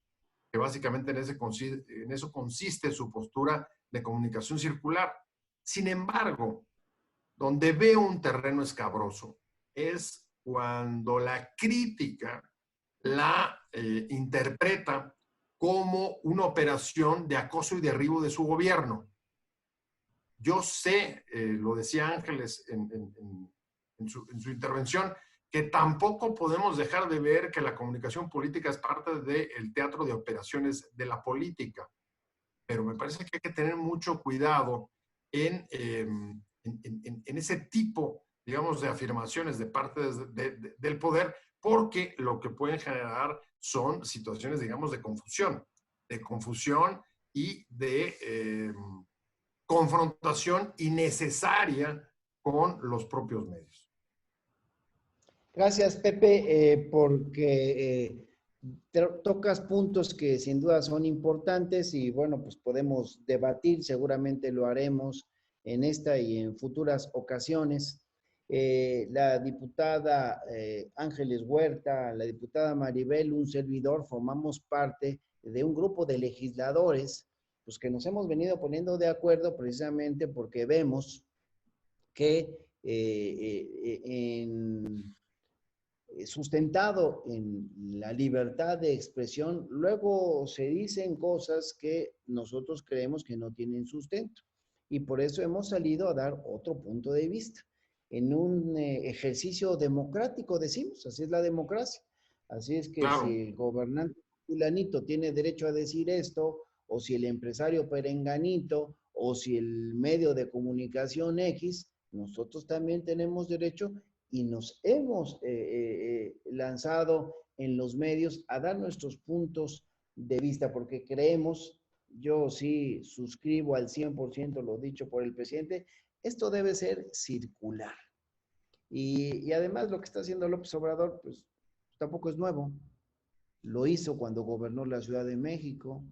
que básicamente en eso consiste su postura de comunicación circular. Sin embargo, donde veo un terreno escabroso es cuando la crítica la interpreta como una operación de acoso y derribo de su gobierno. Yo sé, lo decía Ángeles en su intervención, que tampoco podemos dejar de ver que la comunicación política es parte del teatro de operaciones de la política. Pero me parece que hay que tener mucho cuidado en ese tipo, digamos, de afirmaciones de parte del poder, porque lo que pueden generar son situaciones, digamos, de confusión y de confrontación innecesaria con los propios medios. Gracias, Pepe, porque tocas puntos que sin duda son importantes y bueno, pues podemos debatir, seguramente lo haremos en esta y en futuras ocasiones. La diputada Ángeles Huerta, la diputada Maribel, un servidor, formamos parte de un grupo de legisladores pues que nos hemos venido poniendo de acuerdo precisamente porque vemos que sustentado en la libertad de expresión, luego se dicen cosas que nosotros creemos que no tienen sustento. Y por eso hemos salido a dar otro punto de vista. En un ejercicio democrático, decimos, así es la democracia. Así es que claro, si el gobernante fulanito tiene derecho a decir esto, o si el empresario perenganito, o si el medio de comunicación X, nosotros también tenemos derecho y nos hemos lanzado en los medios a dar nuestros puntos de vista, porque creemos, yo sí suscribo al 100% lo dicho por el presidente, esto debe ser circular. Y además lo que está haciendo López Obrador, pues tampoco es nuevo. Lo hizo cuando gobernó la Ciudad de México.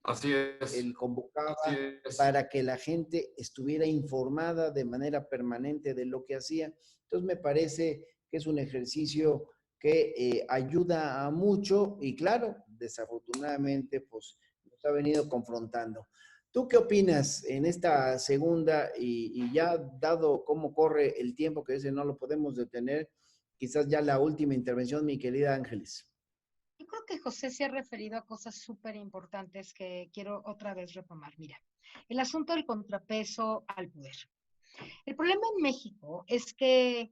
Así es. Él convocaba así es. para que la gente estuviera informada de manera permanente de lo que hacía. Entonces me parece que es un ejercicio que ayuda a mucho y claro, desafortunadamente pues nos ha venido confrontando. ¿Tú qué opinas en esta segunda y ya dado cómo corre el tiempo que ese no lo podemos detener, quizás ya la última intervención, mi querida Ángeles? Yo creo que José se ha referido a cosas súper importantes que quiero otra vez retomar. Mira, el asunto del contrapeso al poder. El problema en México es que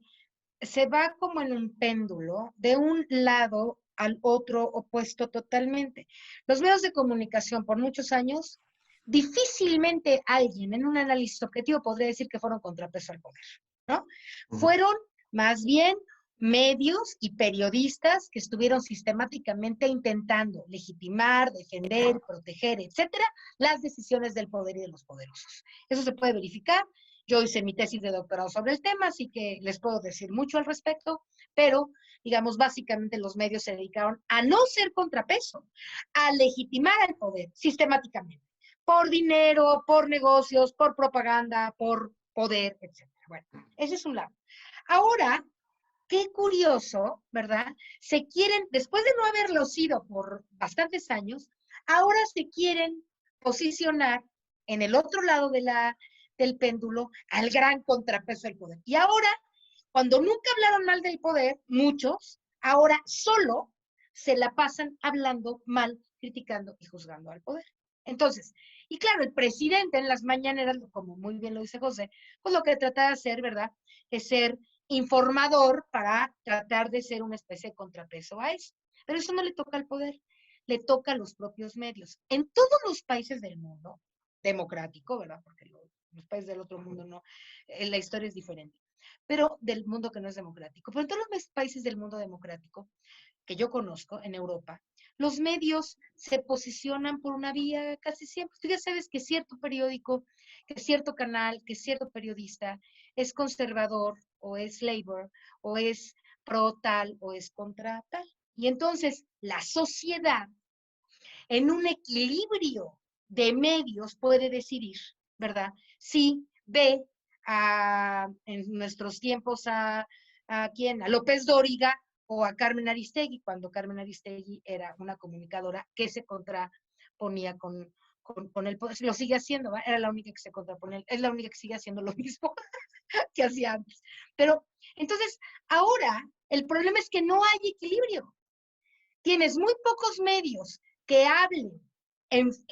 se va como en un péndulo de un lado al otro opuesto totalmente. Los medios de comunicación por muchos años, difícilmente alguien en un análisis objetivo podría decir que fueron contrapeso al poder, ¿no? Fueron más bien medios y periodistas que estuvieron sistemáticamente intentando legitimar, defender, proteger, etcétera, las decisiones del poder y de los poderosos. Eso se puede verificar. Yo hice mi tesis de doctorado sobre el tema, así que les puedo decir mucho al respecto, pero, digamos, básicamente los medios se dedicaron a no ser contrapeso, a legitimar al poder sistemáticamente, por dinero, por negocios, por propaganda, por poder, etcétera. Bueno, ese es un lado. Ahora, qué curioso, ¿verdad? Se quieren, después de no haberlo sido por bastantes años, ahora se quieren posicionar en el otro lado del péndulo al gran contrapeso del poder. Y ahora, cuando nunca hablaron mal del poder, muchos, ahora solo se la pasan hablando mal, criticando y juzgando al poder. Entonces, y claro, el presidente en las mañaneras, como muy bien lo dice José, pues lo que trata de hacer, ¿verdad?, es ser informador para tratar de ser una especie de contrapeso a eso. Pero eso no le toca al poder, le toca a los propios medios. En todos los países del mundo, democrático, ¿verdad?, porque los países del otro mundo no, la historia es diferente, pero del mundo que no es democrático. Pero en todos los países del mundo democrático que yo conozco, en Europa, los medios se posicionan por una vía casi siempre. Tú ya sabes que cierto periódico, que cierto canal, que cierto periodista es conservador, o es labor, o es pro tal, o es contra tal. Y entonces la sociedad, en un equilibrio de medios, puede decidir, ¿verdad?, si ve en nuestros tiempos a ¿quién? A López Dóriga o a Carmen Aristegui, cuando Carmen Aristegui era una comunicadora que se contraponía con el poder. Lo sigue haciendo, ¿va? Era la única que se contraponía, es la única que sigue haciendo lo mismo que hacía antes. Pero entonces, ahora el problema es que no hay equilibrio. Tienes muy pocos medios que hablen,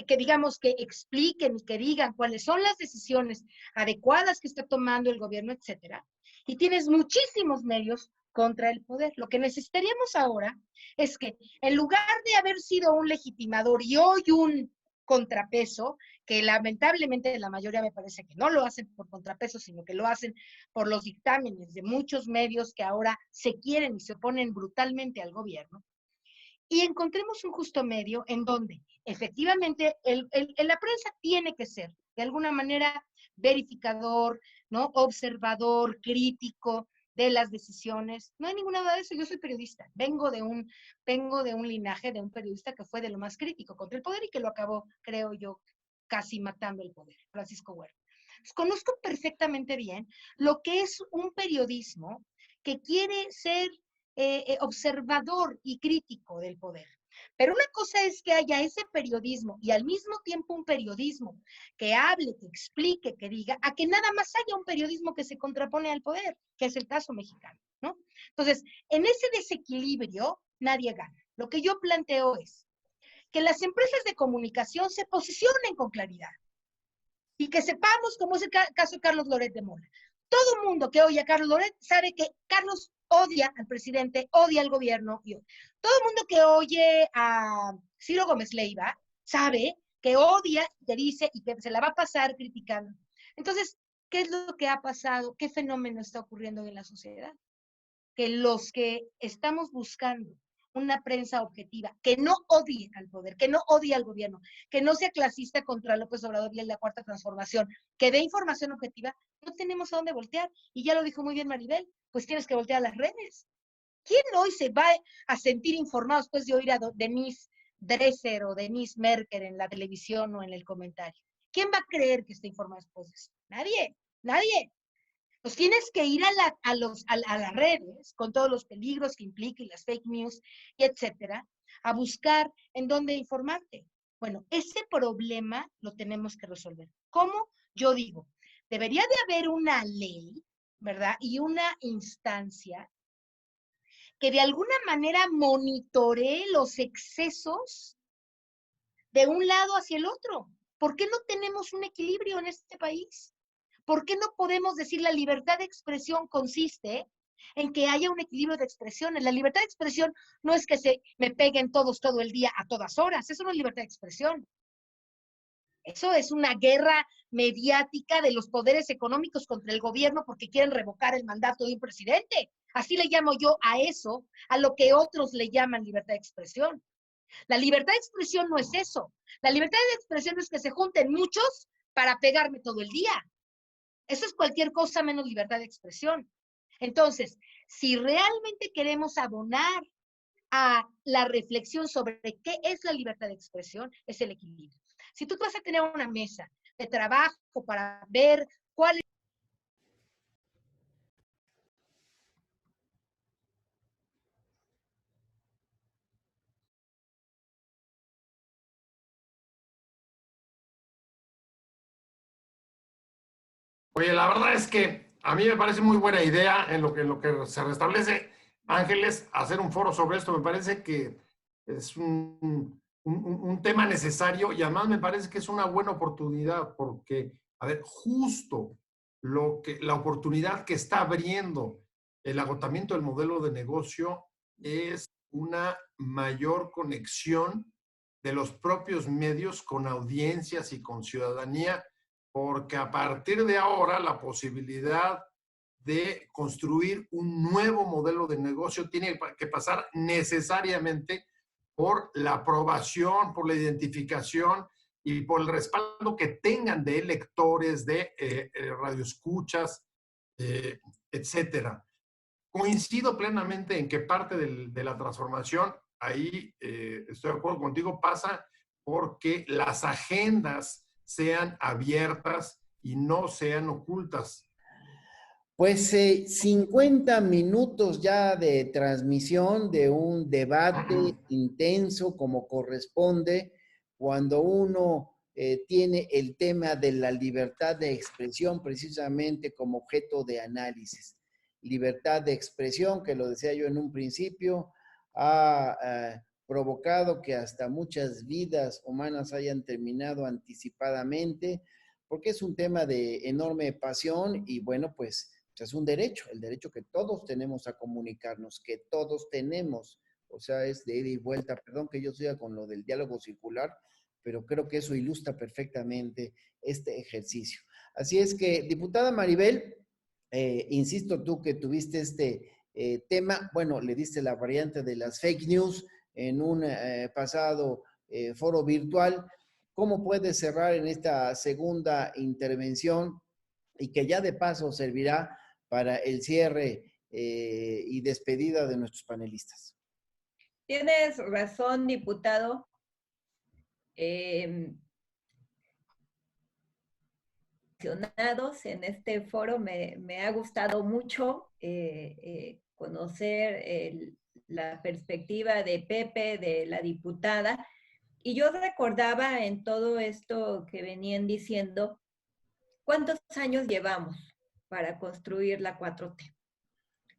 que digamos, que expliquen y que digan cuáles son las decisiones adecuadas que está tomando el gobierno, etcétera. Y tienes muchísimos medios contra el poder. Lo que necesitaríamos ahora es que, en lugar de haber sido un legitimador y hoy un contrapeso, que lamentablemente la mayoría me parece que no lo hacen por contrapeso, sino que lo hacen por los dictámenes de muchos medios que ahora se quieren y se oponen brutalmente al gobierno, y encontremos un justo medio en donde efectivamente la prensa tiene que ser de alguna manera verificador, ¿no?, observador, crítico de las decisiones. No hay ninguna duda de eso. Yo soy periodista, vengo de un linaje de un periodista que fue de lo más crítico contra el poder y que lo acabó, creo yo, casi matando el poder, Francisco Huerta. Pues conozco perfectamente bien lo que es un periodismo que quiere ser observador y crítico del poder. Pero una cosa es que haya ese periodismo y al mismo tiempo un periodismo que hable, que explique, que diga, a que nada más haya un periodismo que se contrapone al poder, que es el caso mexicano, ¿no? Entonces, en ese desequilibrio nadie gana. Lo que yo planteo es que las empresas de comunicación se posicionen con claridad y que sepamos, como es el caso de Carlos Loret de Mola. Todo el mundo que oye a Carlos Loret sabe que Carlos odia al presidente, odia al gobierno. Todo el mundo que oye a Ciro Gómez Leiva sabe que odia, que dice y que se la va a pasar criticando. Entonces, ¿qué es lo que ha pasado? ¿Qué fenómeno está ocurriendo en la sociedad? Que los que estamos buscando una prensa objetiva, que no odie al poder, que no odie al gobierno, que no sea clasista contra López Obrador y la Cuarta Transformación, que dé información objetiva, no tenemos a dónde voltear. Y ya lo dijo muy bien Maribel, pues tienes que voltear a las redes. ¿Quién hoy se va a sentir informado después de oír a Denise Dresser o Denise Merker en la televisión o en el comentario? ¿Quién va a creer que está informado después de eso? Nadie, nadie. Pues tienes que ir a las redes, con todos los peligros que implica y las fake news, y etcétera, a buscar en dónde informarte. Bueno, ese problema lo tenemos que resolver. ¿Cómo? Yo digo, debería de haber una ley, ¿verdad?, y una instancia que de alguna manera monitoree los excesos de un lado hacia el otro. ¿Por qué no tenemos un equilibrio en este país? ¿Por qué no podemos decir la libertad de expresión consiste en que haya un equilibrio de expresiones? La libertad de expresión no es que se me peguen todos todo el día a todas horas, eso no es libertad de expresión. Eso es una guerra mediática de los poderes económicos contra el gobierno porque quieren revocar el mandato de un presidente. Así le llamo yo a eso, a lo que otros le llaman libertad de expresión. La libertad de expresión no es eso. La libertad de expresión es que se junten muchos para pegarme todo el día. Eso es cualquier cosa menos libertad de expresión. Entonces, si realmente queremos abonar a la reflexión sobre qué es la libertad de expresión, es el equilibrio. Si tú vas a tener una mesa de trabajo para ver cuál es... Oye, la verdad es que a mí me parece muy buena idea en lo que se restablece, Ángeles, hacer un foro sobre esto. Me parece que es un tema necesario y además me parece que es una buena oportunidad porque, a ver, justo la oportunidad que está abriendo el agotamiento del modelo de negocio es una mayor conexión de los propios medios con audiencias y con ciudadanía, porque a partir de ahora la posibilidad de construir un nuevo modelo de negocio tiene que pasar necesariamente por la aprobación, por la identificación y por el respaldo que tengan de lectores, de radioescuchas, etcétera. Coincido plenamente en que parte de la transformación, ahí estoy de acuerdo contigo, pasa porque las agendas sean abiertas y no sean ocultas. Pues 50 minutos ya de transmisión de un debate intenso como corresponde cuando uno tiene el tema de la libertad de expresión precisamente como objeto de análisis. Libertad de expresión, que lo decía yo en un principio, ha provocado que hasta muchas vidas humanas hayan terminado anticipadamente, porque es un tema de enorme pasión y bueno, pues es un derecho, el derecho que todos tenemos a comunicarnos, que todos tenemos, o sea, es de ida y vuelta. Perdón que yo siga con lo del diálogo circular, pero creo que eso ilustra perfectamente este ejercicio. Así es que, diputada Maribel, insisto tú que tuviste este tema, bueno, le diste la variante de las fake news en un pasado foro virtual. ¿Cómo puedes cerrar en esta segunda intervención y que ya de paso servirá para el cierre y despedida de nuestros panelistas? Tienes razón, diputado. En este foro me ha gustado mucho conocer la perspectiva de Pepe, de la diputada, y yo recordaba en todo esto que venían diciendo, ¿cuántos años llevamos para construir la 4T?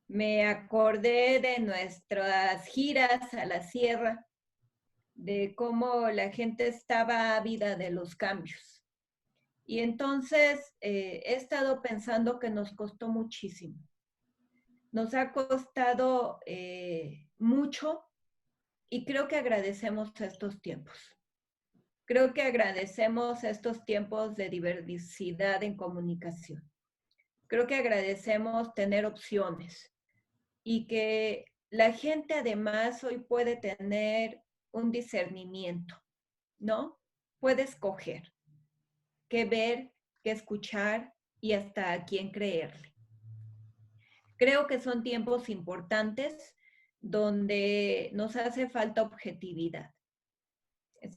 Me acordé de nuestras giras a la sierra, de cómo la gente estaba ávida de los cambios. Y entonces he estado pensando que nos costó muchísimo. Nos ha costado mucho y creo que agradecemos estos tiempos. Creo que agradecemos estos tiempos de diversidad en comunicación. Creo que agradecemos tener opciones y que la gente además hoy puede tener un discernimiento, ¿no? Puede escoger qué ver, qué escuchar y hasta a quién creerle. Creo que son tiempos importantes donde nos hace falta objetividad.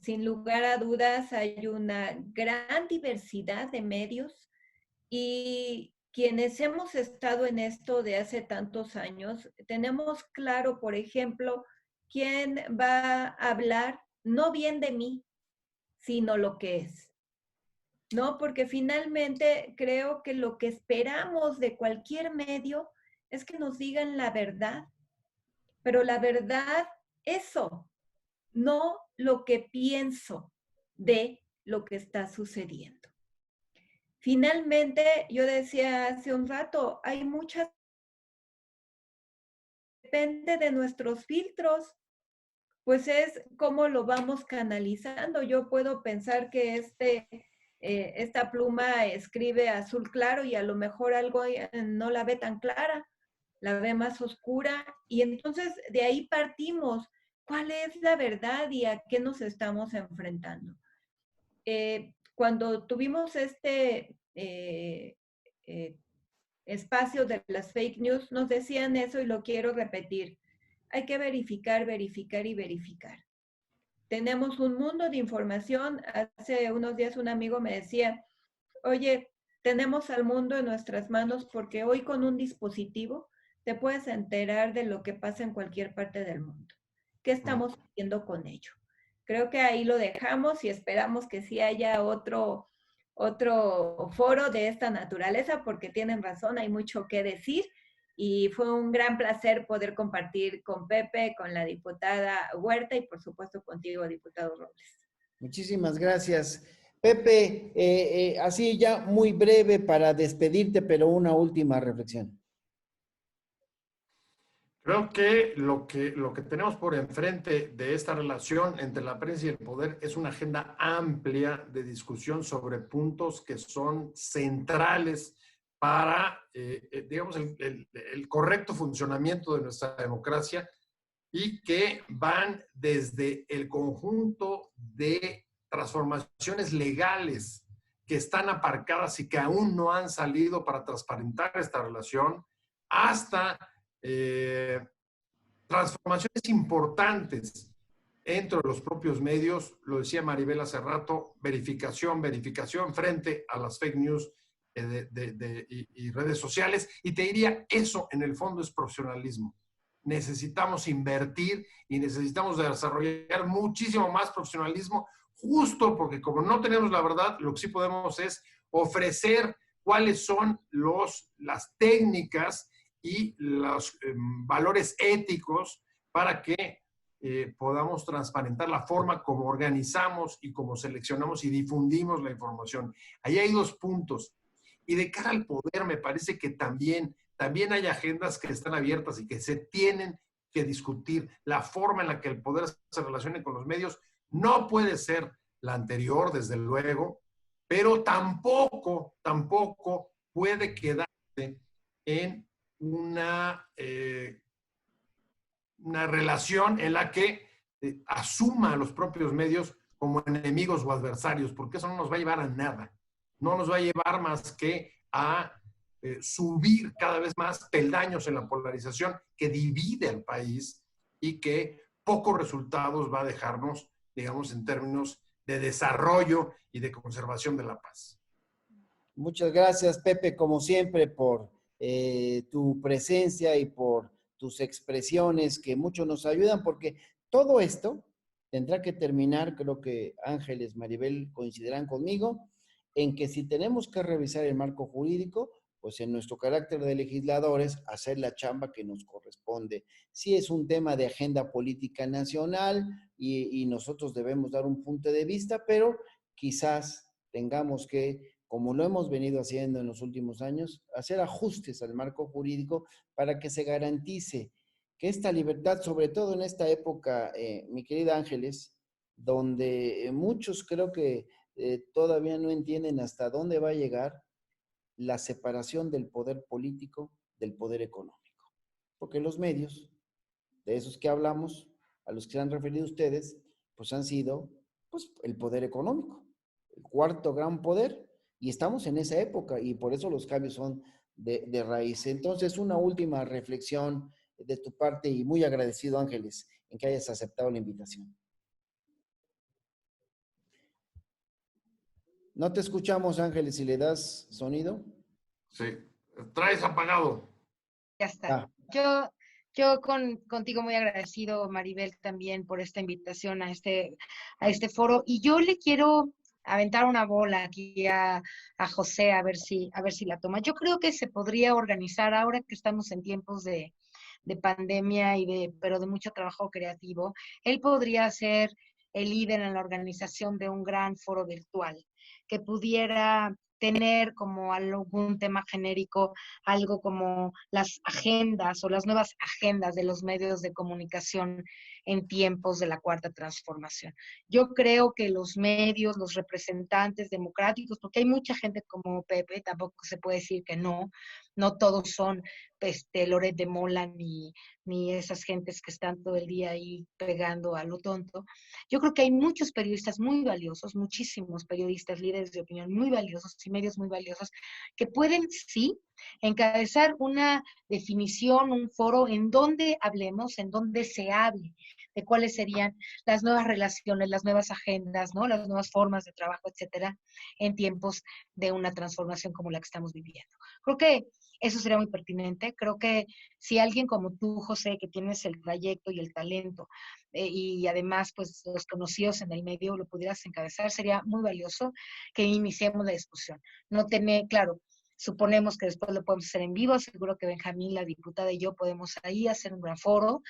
Sin lugar a dudas, hay una gran diversidad de medios y quienes hemos estado en esto de hace tantos años, tenemos claro, por ejemplo, quién va a hablar no bien de mí, sino lo que es. ¿No? Porque finalmente creo que lo que esperamos de cualquier medio es que nos digan la verdad, pero la verdad, eso, no lo que pienso de lo que está sucediendo. finalmente, yo decía hace un rato, hay muchas, depende de nuestros filtros, pues es cómo lo vamos canalizando. Yo puedo pensar que esta pluma escribe azul claro y a lo mejor algo no la ve tan clara, la ve más oscura, y entonces de ahí partimos. ¿Cuál es la verdad y a qué nos estamos enfrentando? Cuando tuvimos espacio de las fake news, nos decían eso y lo quiero repetir. Hay que verificar, verificar y verificar. Tenemos un mundo de información. Hace unos días un amigo me decía, oye, tenemos al mundo en nuestras manos porque hoy con un dispositivo te puedes enterar de lo que pasa en cualquier parte del mundo. ¿Qué estamos haciendo con ello? Creo que ahí lo dejamos y esperamos que sí haya otro foro de esta naturaleza, porque tienen razón, hay mucho que decir. Y fue un gran placer poder compartir con Pepe, con la diputada Huerta y por supuesto contigo, diputado Robles. Muchísimas gracias. Pepe, así ya muy breve para despedirte, pero una última reflexión. Creo que lo que tenemos por enfrente de esta relación entre la prensa y el poder es una agenda amplia de discusión sobre puntos que son centrales para, digamos, el correcto funcionamiento de nuestra democracia y que van desde el conjunto de transformaciones legales que están aparcadas y que aún no han salido para transparentar esta relación, hasta transformaciones importantes entre los propios medios, lo decía Maribel hace rato, verificación frente a las fake news y redes sociales, y te diría, eso en el fondo es profesionalismo. Necesitamos invertir y necesitamos desarrollar muchísimo más profesionalismo, justo porque como no tenemos la verdad, lo que sí podemos es ofrecer cuáles son las técnicas y los valores éticos para que podamos transparentar la forma como organizamos y como seleccionamos y difundimos la información. Ahí hay dos puntos. Y de cara al poder, me parece que también hay agendas que están abiertas y que se tienen que discutir. La forma en la que el poder se relacione con los medios no puede ser la anterior, desde luego, pero tampoco puede quedarse en una relación en la que asuma a los propios medios como enemigos o adversarios, porque eso no nos va a llevar a nada. No nos va a llevar más que a subir cada vez más peldaños en la polarización que divide al país y que pocos resultados va a dejarnos, digamos, en términos de desarrollo y de conservación de la paz. Muchas gracias, Pepe, como siempre, por tu presencia y por tus expresiones que mucho nos ayudan, porque todo esto tendrá que terminar, creo que Ángeles, Maribel coincidirán conmigo, en que si tenemos que revisar el marco jurídico, pues en nuestro carácter de legisladores, hacer la chamba que nos corresponde. Sí es un tema de agenda política nacional y nosotros debemos dar un punto de vista, pero quizás tengamos que, como lo hemos venido haciendo en los últimos años, hacer ajustes al marco jurídico para que se garantice que esta libertad, sobre todo en esta época, mi querida Ángeles, donde muchos creo que todavía no entienden hasta dónde va a llegar la separación del poder político del poder económico. Porque los medios, de esos que hablamos, a los que se han referido ustedes, pues han sido pues, el poder económico, el cuarto gran poder, y estamos en esa época y por eso los cambios son de raíz. Entonces, una última reflexión de tu parte y muy agradecido, Ángeles, en que hayas aceptado la invitación. No te escuchamos, Ángeles, si le das sonido. Sí, traes apagado. Ya está. Yo contigo muy agradecido, Maribel, también por esta invitación a este foro. Y yo le quiero aventar una bola aquí a José a ver si la toma. Yo creo que se podría organizar ahora que estamos en tiempos de pandemia pero de mucho trabajo creativo. Él podría ser el líder en la organización de un gran foro virtual que pudiera tener como algún tema genérico, algo como las agendas o las nuevas agendas de los medios de comunicación en tiempos de la cuarta transformación. Yo creo que los medios, los representantes democráticos, porque hay mucha gente como Pepe, tampoco se puede decir que no todos son Loret de Mola ni esas gentes que están todo el día ahí pegando a lo tonto. Yo creo que hay muchos periodistas muy valiosos, muchísimos periodistas, líderes de opinión muy valiosos y medios muy valiosos, que pueden, sí, encabezar una definición, un foro en donde hablemos, en donde se hable de cuáles serían las nuevas relaciones, las nuevas agendas, ¿no? Las nuevas formas de trabajo, etcétera, en tiempos de una transformación como la que estamos viviendo. Creo que eso sería muy pertinente. Creo que si alguien como tú, José, que tienes el trayecto y el talento, y además, pues, los conocidos en el medio, lo pudieras encabezar, sería muy valioso que iniciemos la discusión. No tener, claro, suponemos que después lo podemos hacer en vivo, seguro que Benjamín, la diputada y yo podemos ahí hacer un gran foro,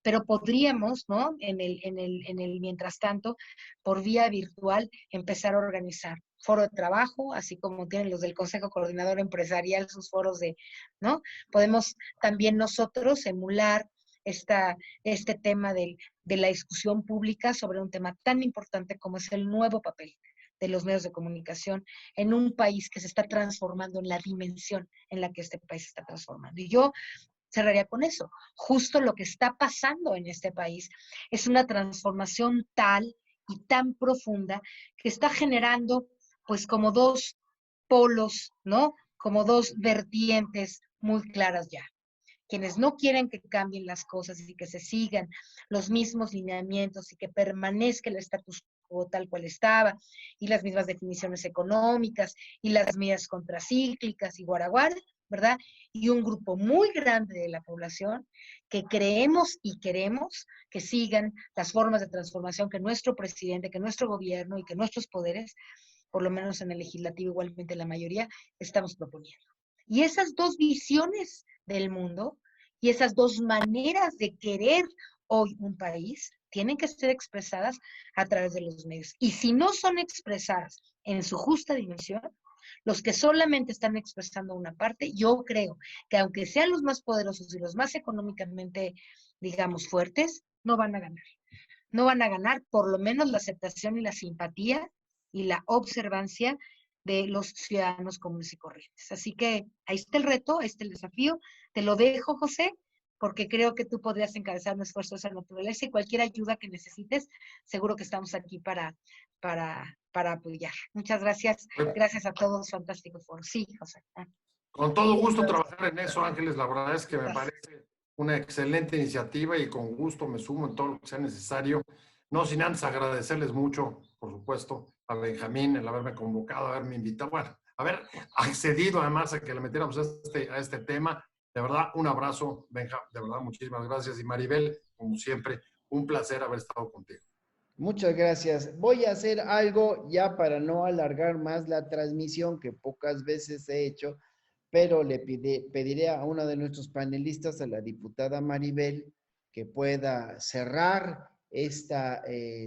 pero podríamos, ¿no? En el mientras tanto, por vía virtual, empezar a organizar foro de trabajo, así como tienen los del Consejo Coordinador Empresarial sus foros de, ¿no? Podemos también nosotros emular este tema de la discusión pública sobre un tema tan importante como es el nuevo papel de los medios de comunicación en un país que se está transformando en la dimensión en la que este país se está transformando. Y yo cerraría con eso. Justo lo que está pasando en este país es una transformación tal y tan profunda que está generando pues como dos polos, ¿no? Como dos vertientes muy claras ya. Quienes no quieren que cambien las cosas y que se sigan los mismos lineamientos y que permanezca el status quo tal cual estaba, y las mismas definiciones económicas, y las medidas contracíclicas y guaraguara, ¿verdad? Y un grupo muy grande de la población que creemos y queremos que sigan las formas de transformación que nuestro presidente, que nuestro gobierno y que nuestros poderes, por lo menos en el legislativo igualmente la mayoría, estamos proponiendo. Y esas dos visiones del mundo y esas dos maneras de querer hoy un país tienen que ser expresadas a través de los medios. Y si no son expresadas en su justa dimensión, los que solamente están expresando una parte, yo creo que aunque sean los más poderosos y los más económicamente, digamos, fuertes, no van a ganar. No van a ganar por lo menos la aceptación y la simpatía y la observancia de los ciudadanos comunes y corrientes. Así que ahí está el reto, ahí está el desafío. Te lo dejo, José, porque creo que tú podrías encabezar un esfuerzo de esa naturaleza y cualquier ayuda que necesites, seguro que estamos aquí para apoyar. Muchas gracias. Gracias a todos. Fantástico foro. Sí, José. Con todo gusto trabajar en eso, Ángeles. La verdad es que me parece una excelente iniciativa y con gusto me sumo en todo lo que sea necesario. No sin antes agradecerles mucho, por supuesto, a Benjamín el haberme convocado, haberme invitado, bueno, haber accedido además a que le metiéramos a este tema. De verdad, un abrazo, Benja, de verdad, muchísimas gracias. Y Maribel, como siempre, un placer haber estado contigo. Muchas gracias. Voy a hacer algo ya para no alargar más la transmisión, que pocas veces he hecho, pero le pediré a uno de nuestros panelistas, a la diputada Maribel, que pueda cerrar esta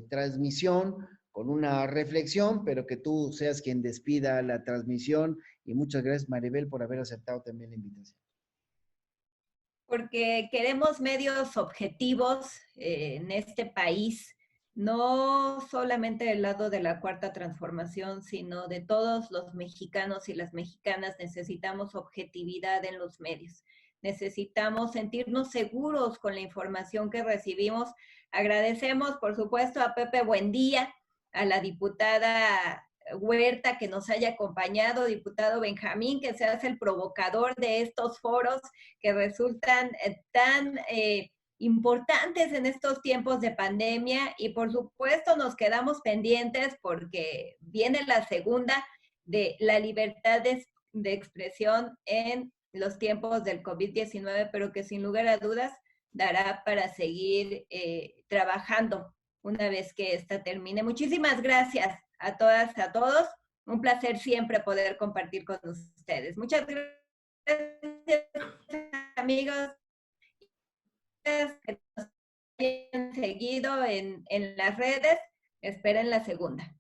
transmisión con una reflexión, pero que tú seas quien despida la transmisión. Y muchas gracias, Maribel, por haber aceptado también la invitación. Porque queremos medios objetivos en este país, no solamente del lado de la cuarta transformación, sino de todos los mexicanos y las mexicanas. Necesitamos objetividad en los medios. Necesitamos sentirnos seguros con la información que recibimos. Agradecemos, por supuesto, a Pepe Buendía, a la diputada Huerta que nos haya acompañado, diputado Benjamín, que se hace el provocador de estos foros que resultan tan importantes en estos tiempos de pandemia, y por supuesto nos quedamos pendientes porque viene la segunda de la libertad de expresión en los tiempos del COVID-19, pero que sin lugar a dudas dará para seguir trabajando una vez que esta termine. Muchísimas gracias a todas, a todos. Un placer siempre poder compartir con ustedes. Muchas gracias, amigos, que nos hayan seguido en las redes. Esperen la segunda.